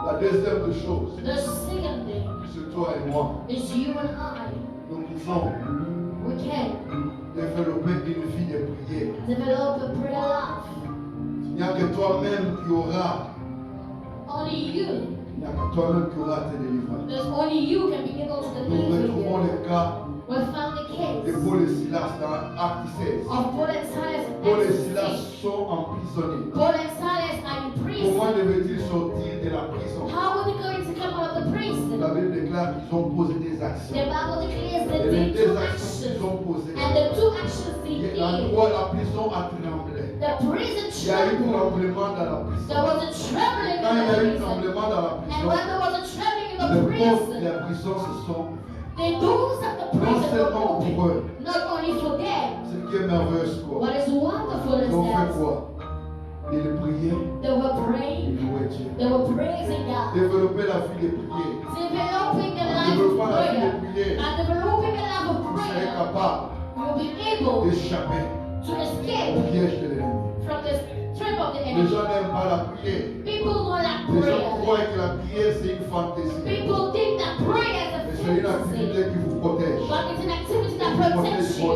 la deuxième des choses, the second thing c'est toi et moi. is you and I. Nous pouvons We can développer une vie de prière. develop a prayer life. Il n'y a que toi-même qui aura, Only you. il n'y a que toi-même qui aura tes délivrances. There's only you can be able to Nous deliver retrouvons you. le cas We found the de case Paul et Silas dans Acte 16. of Paul and Silas. Paul et Silas sont emprisonnés. Paul and Silas are in prison. Comment devaient-ils sortir de la prison? How were they going to come out of the prison? La Bible déclare qu'ils ont posé des actions. The Bible declares that Et they les deux took actions qu'ils actions. ont posées, And the two actions they did, la prison a tremblé. the prison Il y a eu un trembled. tremblement dans la prison. There was a trembling Quand il y a in eu un the prison. tremblement dans la And prison, when there was a trembling in les the portes de prison, la prison se sont the doors of the non prison were seulement pour open. eux. Not only for them. Ce qui est merveilleux, c'est quoi? What is wonderful is Ils ont fait that quoi? Ils priaient, they were ils praying, louaient Dieu. they were praising God, Développer la vie de prière. developing a En life of développant la vie prayer, de prière, and developing a life of vous serez prayer. capable You'll be able d'échapper to au escape piège de l'ennemi. from the trap of the Les enemy. gens n'aiment pas la prière. People don't like Les gens prayer. croient que la prière c'est une fantaisie. People think that prayer is a Mais c'est une fantasy, activité qui vous protège. but it's an activity that protects you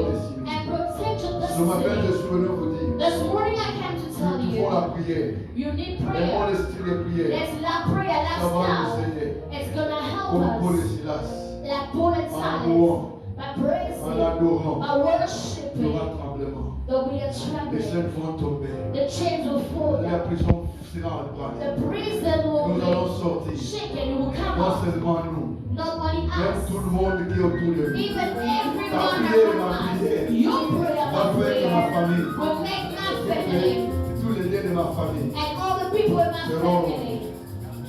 and protects your Ce matin, je destiny. suis venu vous dire, This morning I came to tell nous pouvons la you, prière. you need Aimons prayer. le style de prière. Let's love prayer Ça va nous lifestyle. aider. It's gonna help Comme Paul et us. Silas. Like Paul and En Silas, louant, by en praising, adorant, by il y aura worshiping, tremblement. there'll be a Les trembling. chaînes vont tomber. The chains will fall La down. prison sera en bras. The prison will Nous allons be sortir. shaken. You will come Non out. seulement nous, Not only même us, tout le monde qui est autour de nous. even everyone prière, around ma us. prière. Your prayer, Va my faire que ma prayer, famille, will make my family tous les liens de ma famille, and all the people in my Selon- family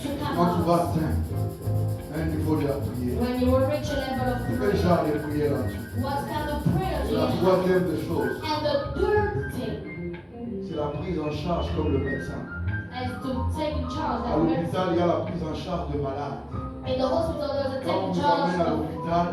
to quand tu come vas out. atteindre un niveau de la prière, When you will reach a level of quel prayer, genre de prière as-tu? what kind of prayer do C'est you la have? troisième des choses. And the third thing C'est la prise en charge comme le médecin. is to take in charge. À That l'hôpital, il y a la prise en charge de malades. in the hospital, there's a Quand on taking vous amène à charge of l'hôpital,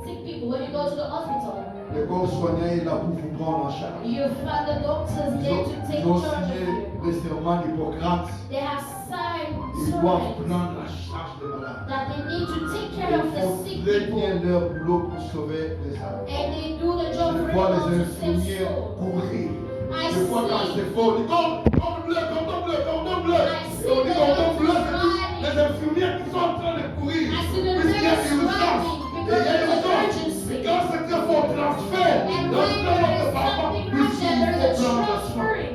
sick people. When you go to the hospital, le corps soignant est là pour vous prendre en charge. you find the doctors there to take Ils ont charge signé of you. le serment d'Hippocrate. They have signed Ils doivent sermons prendre la charge des malades. that they need to take Ils care of the font sick très people. bien leur boulot pour sauver les âmes. And they do the job Je very vois well les to save infirmières souls. courir. I Je vois quand see, c'est fort, on dit cordon bleu, cordon bleu, cordon bleu. I see Et on dit the cordon bleu, nurses c'est riding. les infirmières qui sont en train de courir. I see the Puisqu'il y a nurse urgence. riding Et il because y a there's an urgence. emergency. Et quand c'est un fort transfert, And dans when ce there temps, is papa, something puisqu'il urgent, there is a faut prendre soin. transferring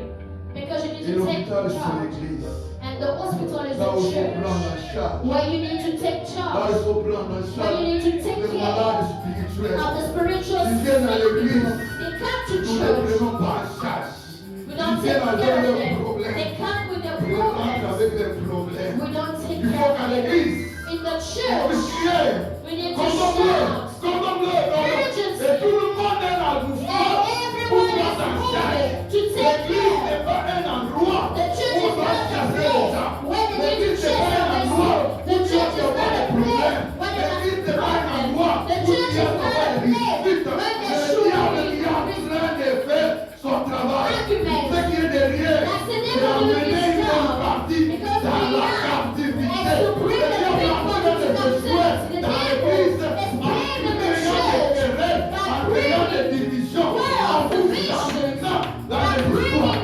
because you need Et to take l'hôpital, c'est charge. l'église. And the hospital is Là où the il faut prendre church en charge. where you need to take Là, charge il faut prendre en where charge you need to take les care malades spirituels. of the spiritual Ils viennent à sick l'église. people. They come to Nous ne church. prenons pas en charge. We Ils don't take viennent care avec of leurs them. problèmes. They come with their Ils rentrent problems. avec des problèmes. We don't take Il faut care qu'à of them. l'église, In the on puisse church, crier. we need to Cordon bleu, shout. cordon bleu, cordon. Urgency. Et tout le monde est là, nous And force pour everyone is prendre en charge. moving to take L'église care. n'est pas un endroit The church où is on va not a chasser les place gens. where they need to L'église n'est chase pas un away endroit souls. The où tu church is vas not avoir a des problèmes. place where L'église there's n'est pas un a endroit problem. The où church tu is vas not avoir a des place disputes. where Le there should diable be est en train de faire son travail. arguments. Ce qui est derrière, That's the c'est name of d'amener the une bonne job. partie Because dans we la are. captivité. And to bring Le the diable est en people train de into détruire captivity. The dans devil l'église is en playing in the créant des church. querelles, en créant des divisions, en vous amenant dans les histoires.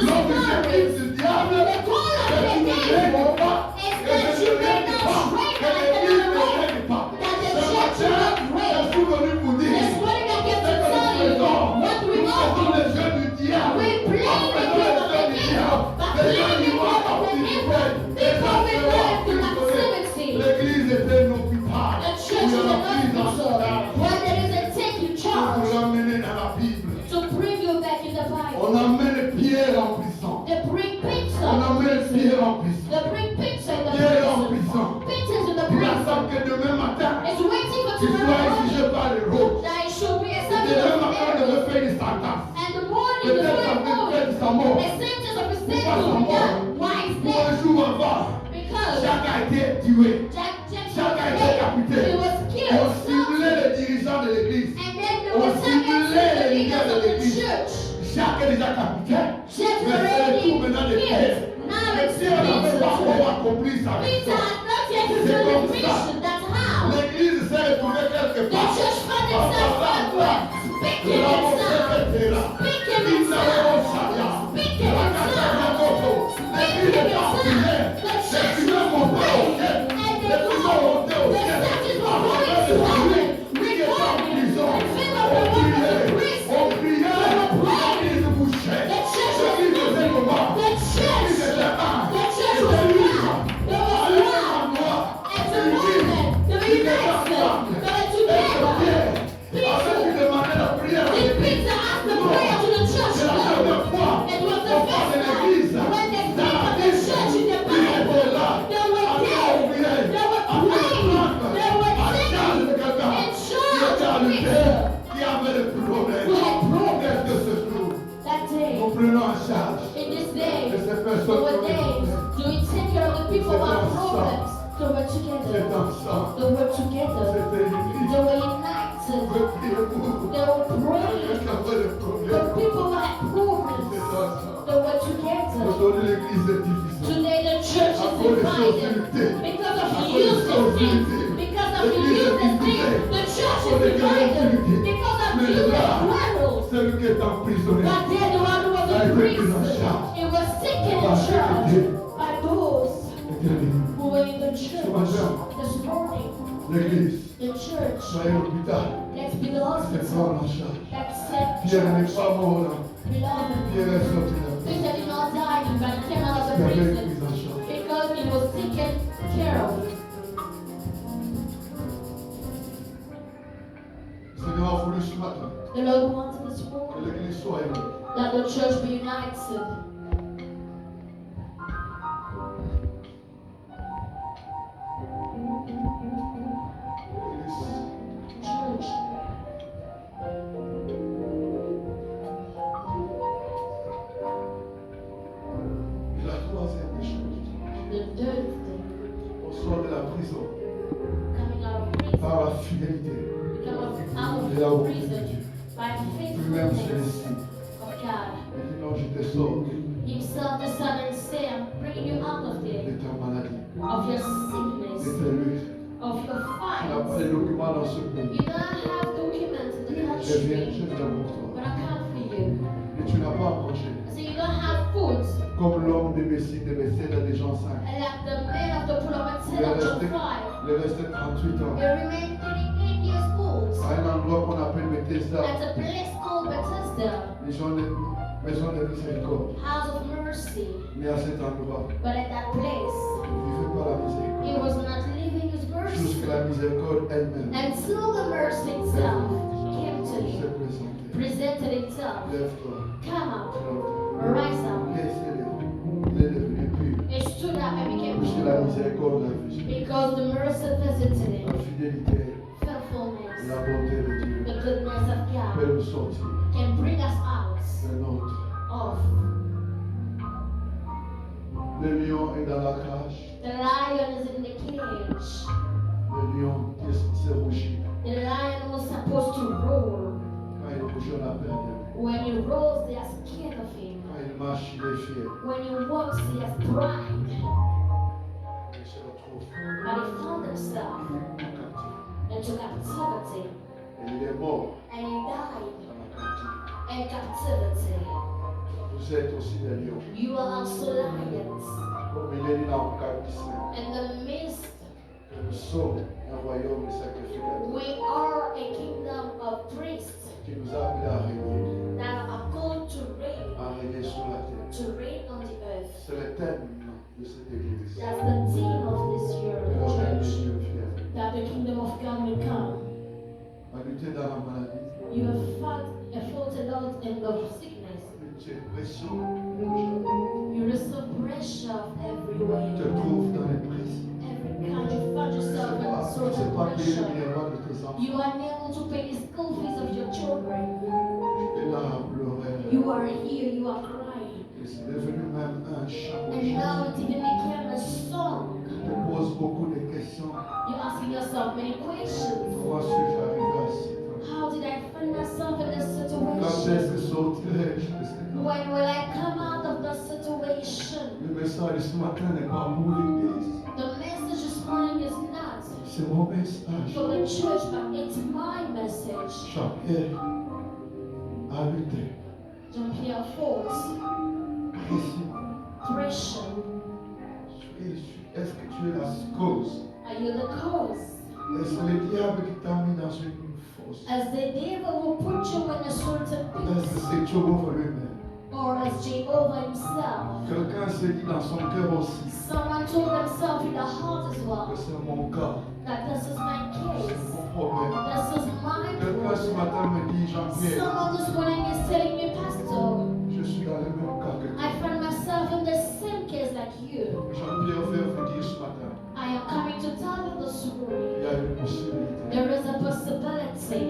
L'objectif du diable, The goal of c'est the que tu ne devil règnes pas, is que that je you ne may règne not pas, reign que like l'église another ne way. règne pas. That the Ce church will matin, not reign. je suis venu vous dire, This morning I came to ce que tell nous you faisons, what we nous all faisons do. les jeux du diable. We play En the faisant game les of jeux the du devil. diable, By les gens playing the iront en game of the captivité. devil, Les people gens will seront go into emprisonnés. captivity. L'église est un hôpital. The church Où is il y a la an prise en hospital charge. where there is a taking Pour charge l'amener dans la Bible. to bring you back in the Bible. On amène Pierre en prison. They bring Peter On in amène prison. Pierre en prison. They bring Peter in the Pierre en prison. prison. Peter's in the Il prison. attend que demain matin, It's waiting for il soit tomorrow morning exigé par les routes. that it should be Et accepted demain of matin, on the devait devil. faire une sentence. because Jacques a été tué. Jack Jacques a été he décapité. was On killed. ciblait les dirigeants de l'église. And then there On was some ciblait les leaders leaders de of the l'église. church. Jacques est déjà capitaine. Jack Mais c'est le tour maintenant de Pierre. killed. Now Mais it's Pierre n'avait pas encore Peter. accompli sa Peter mission. had not yet C'est fulfilled comme his ça. mission. That's how. L'église s'est retrouvée quelque The part. church found Par itself là, backward, speaking itself, speaking itself, speaking itself, L'église est partie. the Les church fumées was montaient au praying, ciel. and Les the fumées montaient au the ciel. churches were Avant going de to celui heaven, qui était en prison. the fame of On the one priait. in prison. On priait. L'église bouchait. The church was L'église faisait comment? the church, L'église était un. the church was C'était libre. loud, there was Allez, loud, en moi. and the movement, the united, they were together. Avec qui demandait la prière à Then l'église. Peter asked the prayer to the church. C'est la première fois It was the qu'on parle de first time l'église. when they Dans speak la of the Bible, church in the ils Bible. étaient là. They were Après, there. on priait. They were Après, praying. Franck, They were à Charles de singing. Gata, And qui Charles était à the Luther, preacher, qui avait des problèmes. who had problems Qu'est-ce que ce jour? that day, Nous prenons en charge in this day, de ces there personnes were qui ont des days, problèmes. do we take care of the people who have problems? They were C'est together. ensemble. They were together. C'était unis. They were united. Je prie pour They were praying. qui avaient des The problèmes. people who had C'est problems, ensemble. they were together. Aujourd'hui, l'église est divisée. Today the church is divided because of useless things. Because of useless things, the church is divided because of useless quarrels. Celui qui est emprisonné. But then the one who was in prison, it was taken in charge by those who were in the church this morning. L'église, The church, soyez l'hôpital. let's be the C'est hospital. prendre en charge. Let's set Pierre n'est church. pas mort là. Beloved, Pierre est sorti là. Peter did not die, but he came out of the Il avait prison. été pris en charge. Because it was taken care of. Le Seigneur a voulu ce matin The Lord wanted this que morning l'église soit unie. that the church be united. L'église, Church. et la troisième des choses, The third thing, on sort de la prison coming out of prison, par la fidélité out et la of bonté de prison Dieu. by Lui-même se faithfulness décide. of God. Il dit non, je te sors Himself, the Son, and say, I'm bringing you out of de there, ta maladie, of your de sickness, tes luttes. of your Tu n'as pas fights. les documents dans ce pays. You don't have documents in the Je viens country, pour toi. but I come for you. Et tu n'as pas à manger. So you don't have food. Comme l'homme de Messie de Bethsaida des gens 5. And like the man of the pool of Il Bethesda, est John resté, 5, il est resté 38 ans. he remained 38 years old À un endroit qu'on appelle Bethesda, at a place called Bethesda, maison de miséricorde. House of Mercy. Mais à cet endroit, But at that place, il ne vivait pas la he miséricorde. was not living his mercy Jusque la miséricorde elle-même until the mercy itself came to s'est him, présentée. presented itself. Lève-toi. Come up, Lève-toi. rise up. Laissez-le. Il est devenu pur. He stood up and became Puisque la pure miséricorde l'a vu. because the mercy visited La him. fidélité et Faithfulness, la bonté de Dieu the goodness of God peut nous sortir can bring us out de notre. of. Le lion est dans la cage. The lion is in the cage. Le lion qui s'est rougi. The lion was supposed to roar. Quand il rouge, on a perdu. When he roars, they are scared of him. Quand il marche, il est fier. When he walks, he has pride. Il se retrouve But he found himself captif. into captivity. Et il est mort And he died dans la captivité. in captivity. Vous êtes aussi des lions. You are also lions. Comme il est dit dans Apocalypse 5, In the midst, que nous sommes un royaume de sacrificateurs we are a kingdom of priests qui nous a appelés à régner, that are called to reign sur la terre. on the earth. C'est le thème de cette église. That's the theme of this year, Que le règne de church. Dieu vienne. That the kingdom of God will come. À lutter dans la maladie, You have fought a lot in the sickness. lutter pression. You receive pressure everywhere. Tu te trouves dans les prises. Every kind you find yourself in a Tu sort ne sais of pas payer le pressure. miroir de tes enfants. You are unable to pay the school fees of your children. Tu es là à pleurer. You are here, you are crying. Et c'est devenu même un chant. And now it even became a song. us of many questions. Comment suis-je arrivé à ce temps? How did I find myself in this Quand situation? est-ce que sortirai-je de cette temps? When will I come out of the situation? Le message de ce matin n'est pas pour l'église. The message this morning is not C'est mon message. for the church, but it's my message. Jean-Pierre a lutté. Jean-Pierre fought, pressure. Est-ce que tu es la cause? Are you the cause? Est-ce le diable qui t'a mis dans une fosse? As the devil will put you in a certain Est-ce que pit, c'est Jehovah lui-même? or as Jehovah himself? Quelqu'un s'est dit dans son cœur aussi Someone told themselves in the heart as que well c'est mon cas, that this is my c'est case. mon problème. This is my Quelqu'un ce problem. matin me dit, Jean-Pierre, Someone this morning is telling me, Pastor, je suis dans le même cas que I toi. find myself in the same case like you. Jean-Pierre veut vous dire ce matin, I am coming to tell you this il morning. y a une possibilité There is a possibility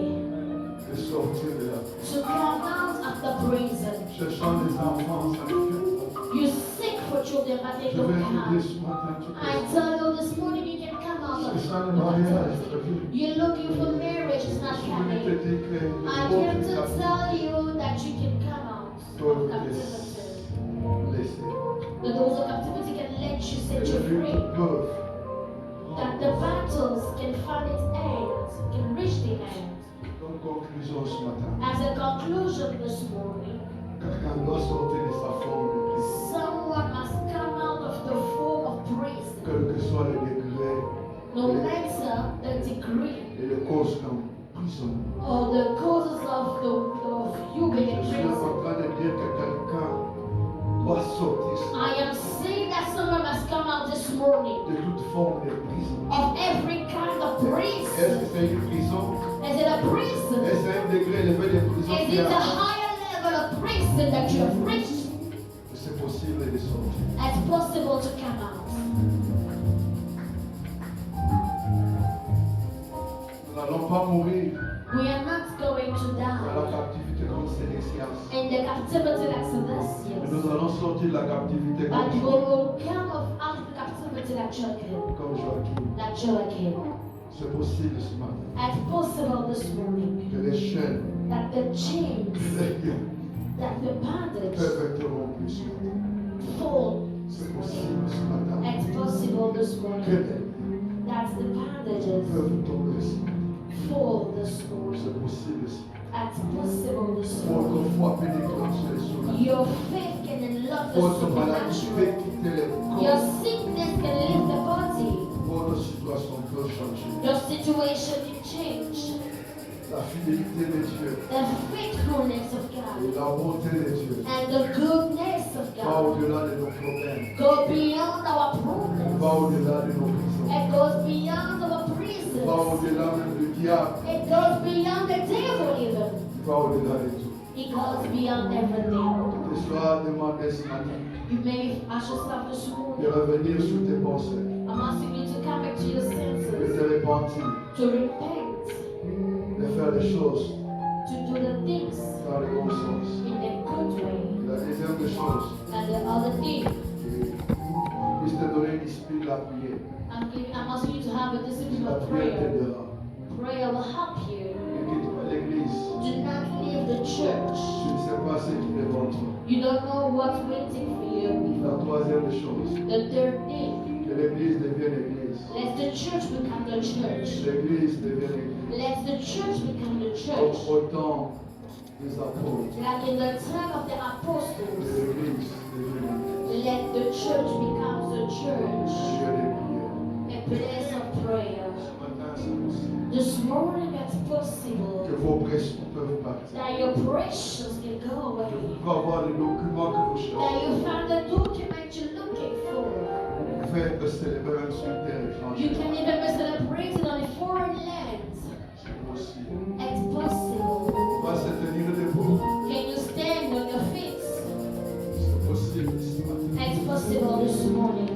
de sortir de là. to come out of the prison. Cherchant des enfants, ça ne fait pas. You seek for children, but they Je don't vais vous dire come. ce matin, tu I peux. tell you this morning, you can come out of C'est ça le the mariage, prison. t'as vu? You're looking for marriage, it's not Je voulais te coming. dire que le I pauvre came to t'a tell you that you can come out of captivity. laissé. The doors of captivity can let you Et set le you but free. qu'ils peuvent. That the battles can find its end, can reach the end. Comme conclusion ce matin, As a conclusion this morning, quelqu'un doit sortir de sa forme de prison. someone must come out of the form of prison. Quel que soit le degré No matter the degree et les causes d'un prison. or the causes of you being in Je suis prison. en train de dire que quelqu'un doit sortir I am saying that someone must come out this morning de toute forme de prison. of every kind of Est-ce que prison. c'est une prison? Is it a prison? Est-ce que c'est un degré élevé de prison Is qui it a a? higher level of prison that you have reached? C'est possible de sortir. It's possible to come out. Nous n'allons pas mourir We are not going to dans la die captivité comme Sédécias. in the captivity like Mais nous Celestials, allons sortir de la captivité but we comme will come out of the captivity like Joachim. Joachim. C'est possible ce matin It's possible this morning que les chaînes, that the chains, les liens that the bondage peuvent être rompus. fall. C'est possible ce matin It's possible this que morning les liens that the bondages peuvent tomber. fall this morning. C'est possible. It's possible this Votre morning. foi peut déclencher les choses. Your faith can unlock the Votre maladie peut supernatural. quitter les Your corps. sickness can leave the body. Votre situation peut changer. Your situation can change. La fidélité de Dieu The faithfulness of et God la bonté de Dieu and the goodness of va God au-delà de nos problèmes, go beyond our va problems. au-delà de nos prisons, It goes beyond our va prisons. au-delà même du diable, It goes beyond the devil even. va au-delà de tout. It goes beyond everything. Que soit demandé ce matin You may ask yourself this de morning, revenir sur tes pensées, I'm asking you to come back to your de senses, te repentir, to repent, de faire les choses to do the things dans le bon sens. in a good way. La deuxième des choses, And the other thing, puisse te donner l'esprit de la prière. I'm asking you to have a discipline La of prière prayer. t'aidera. Prayer will help you. Ne quitte pas l'église. Do not leave the church. Tu ne sais pas ce qui est devant toi. You don't know what's waiting for you. La troisième des choses, The third thing, que l'église devienne église. let the church become the church. L'église devienne église. Let the church become the Comme church. au temps des apôtres, Like in the time of the que apostles, l'église devienne église. let the church become the church. Lieu de prière. A place of prayer. Ce matin, c'est possible. This morning it's possible Que vos pressions peuvent partir. that your precious can go Que away. vous pouvez avoir les documents que vous That cherchez. you find the document you're looking for. Vous pouvez célébrer sur terre You étrangère. can even be celebrated on a foreign land. C'est possible. It's possible. On va se tenir debout. Can you stand on your feet? C'est possible ce matin. It's possible this morning.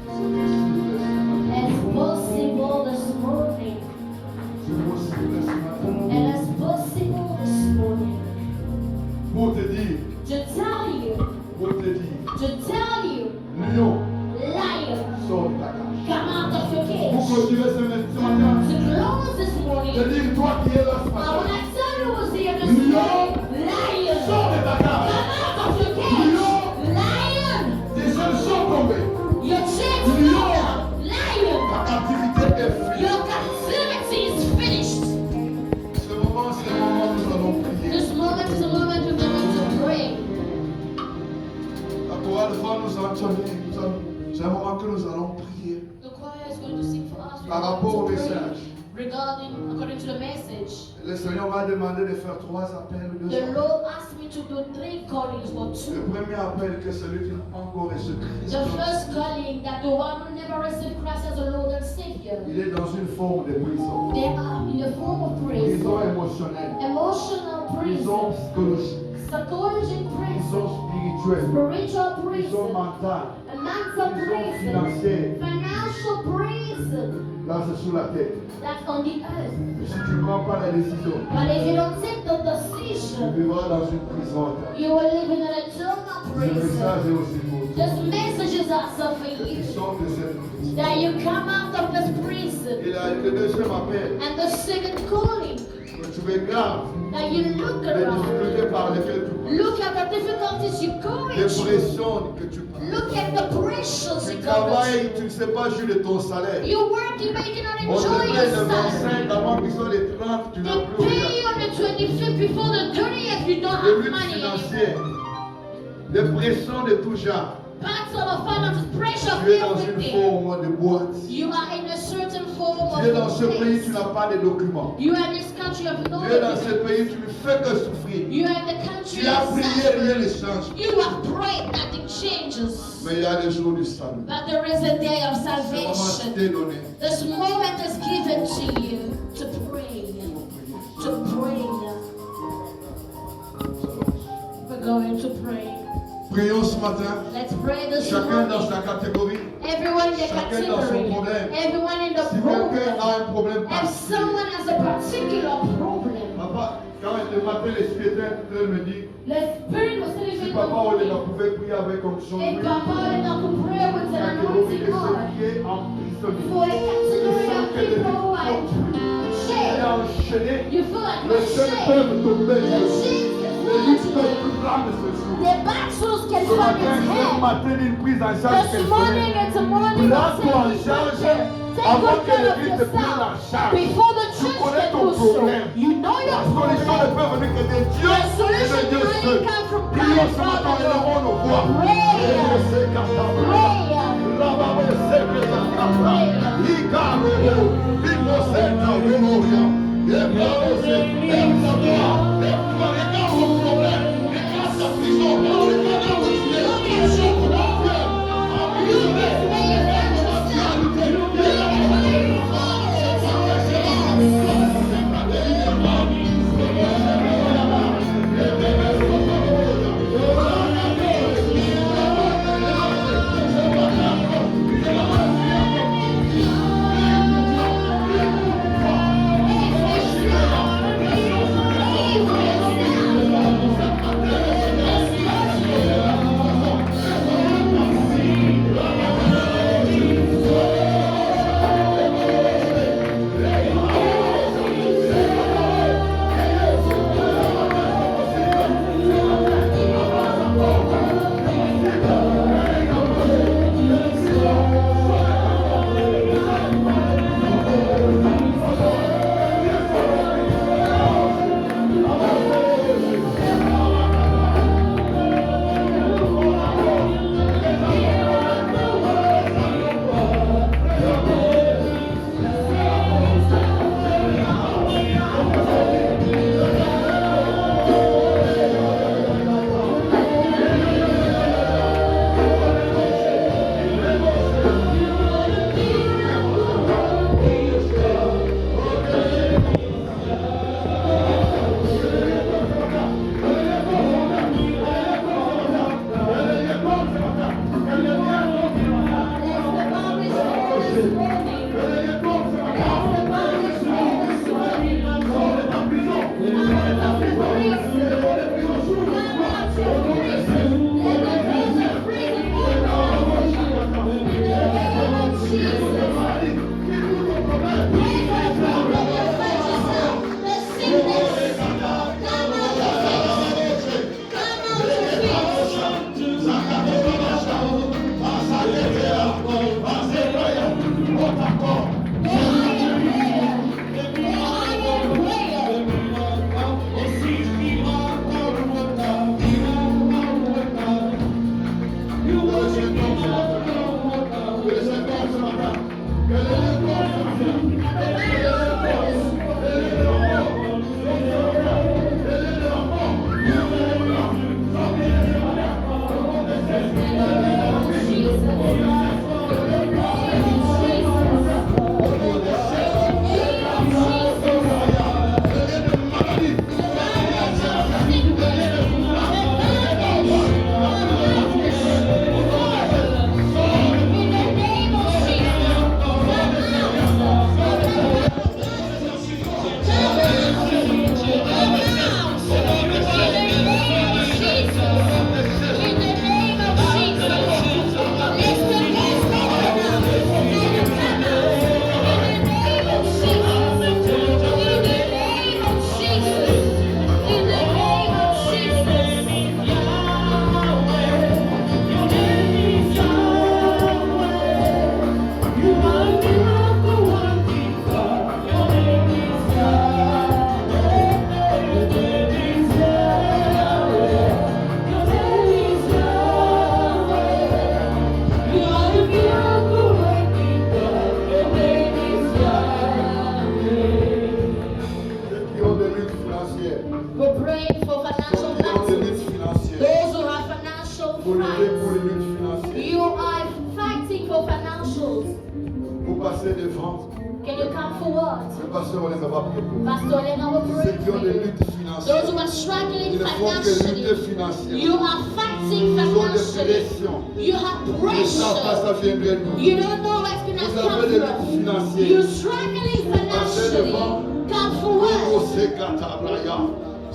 C'est possible ce matin. It's possible this morning. C'est possible ce matin. And it's possible this morning. Pour te dire, To tell you, lion, lion, sors de ta cage. come out of your Vous cage. clôturer ce matin, to close this morning, de dire toi qui es là ce I matin, want to tell you who's here this morning. Lion, sors de ta cage. come out of your cage. Lion, Tes jeunes sont tombés. your chains are down. Lion, Ta captivité est finie. your captivity is finished. Ce moment, c'est le moment où nous allons prier. This moment is a moment we're going to pray. La chorale va nous entonner. C'est un moment que nous allons prier The choir is going to sing for us. We're par rapport au going to pray message. according to the message. Le Seigneur m'a demandé de faire 3 appels. The Lord asked me to do 3 callings or Le 2. premier appel, que celui qui n'a pas encore reçu Christ, The first calling, that the one who never received Christ as a Lord and Savior, il est dans une forme de prison. they are in the form of Prison prison, émotionnelle, emotional prison prison, psychologique, psychological prison prison, spirituelle, spiritual prison prison, mentale, a mental prison prison, financière. financial prison. Là, c'est sous la tête. That's on the earth. Et si tu ne prends pas la décision, But if you don't take the tu decision, vivras dans une prison. you will live in an eternal Ce prison. message est aussi pour toi. This message is also for Tu you. sors de cette prison. That you come out of this prison. Et le deuxième appel, And the second calling, que tu regardes that you look les around. difficultés par lesquelles tu passes, Look at the difficulties you're going les through. pressions que tu passes. Look at the pressures Tu you're going travailles, tu ne sais pas jouer de ton salaire. through. You work, you make it not On te enjoy paye le your 25, salary. avant qu'ils soient les 30, tu n'as They plus pay rien. you on the 25th before the 30th, you don't Des have luttes money anymore. financières, des pressions de tout genre. Battle of finances, pressure Tu es of dans une everything. forme de boîte. You are in a certain form Tu es dans of ce pays, tu place. n'as pas de documents. You are in this country of no Tu es dans ce documents. pays, tu ne fais que souffrir. You are in the country Tu as of prié, rien ne suffering. change. You have prayed, nothing changes. Mais il y a des jours du salut. But there is a day of Ce moment salvation. t'est donné. This moment is given to you to pray. To pray. We're going to pray. Prions ce matin. Let's pray this Chacun dans morning. sa catégorie. Everyone in the Chacun dans son category. problème. Everyone in the Si quelqu'un problem. a un problème If particulier. someone has a particular problem, Papa, quand le matin l'esprit était en train de me dire, the Spirit was telling si me papa on in the pouvait prier avec un son If Papa did not pray with an catégorie anointing de ceux God, qui est emprisonné. for the category of Que des people who are Il est chained, enchaîné. you feel like Les you're chaînes chained. peuvent tomber. The chains Les luttes can peuvent plus grandes ce jour. The battles can Ce come matin, in c'est un hand. matin d'une prise en charge This morning personnelle. it's a morning of Prends-toi en taking charge Take avant que control of l'église te prenne en yourself charge. before the Tu church connais can ton do so. problème. You know La your solution ne problem. peut venir que de Dieu The et de solution Dieu can seul. only come from Prions God, ce matin, Father. élevons nos voix. Pray. Et je sais qu'à ta main. Pray. Là-bas, on sait que ça capte. Icaro, Bimoseta, Memoria. Et Brose, et Savoir, et toi, regarde ton problème. Regarde ta prison. Regarde où tu es. Prison, problème. Pray.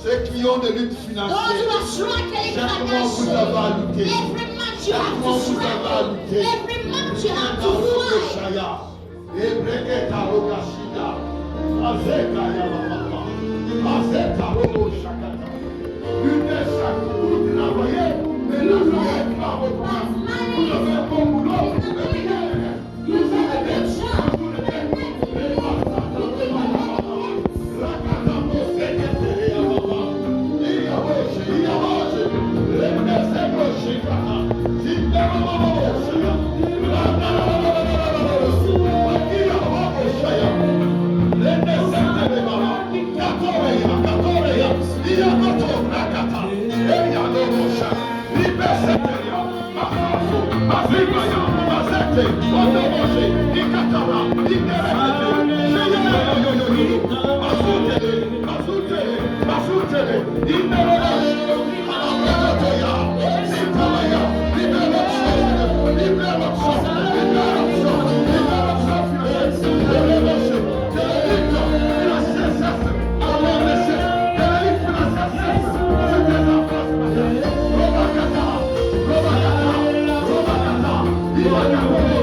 Ceux qui ont des luttes financières, chaque mois vous avez à lutter. Chaque mois vous avez à lutter. Roba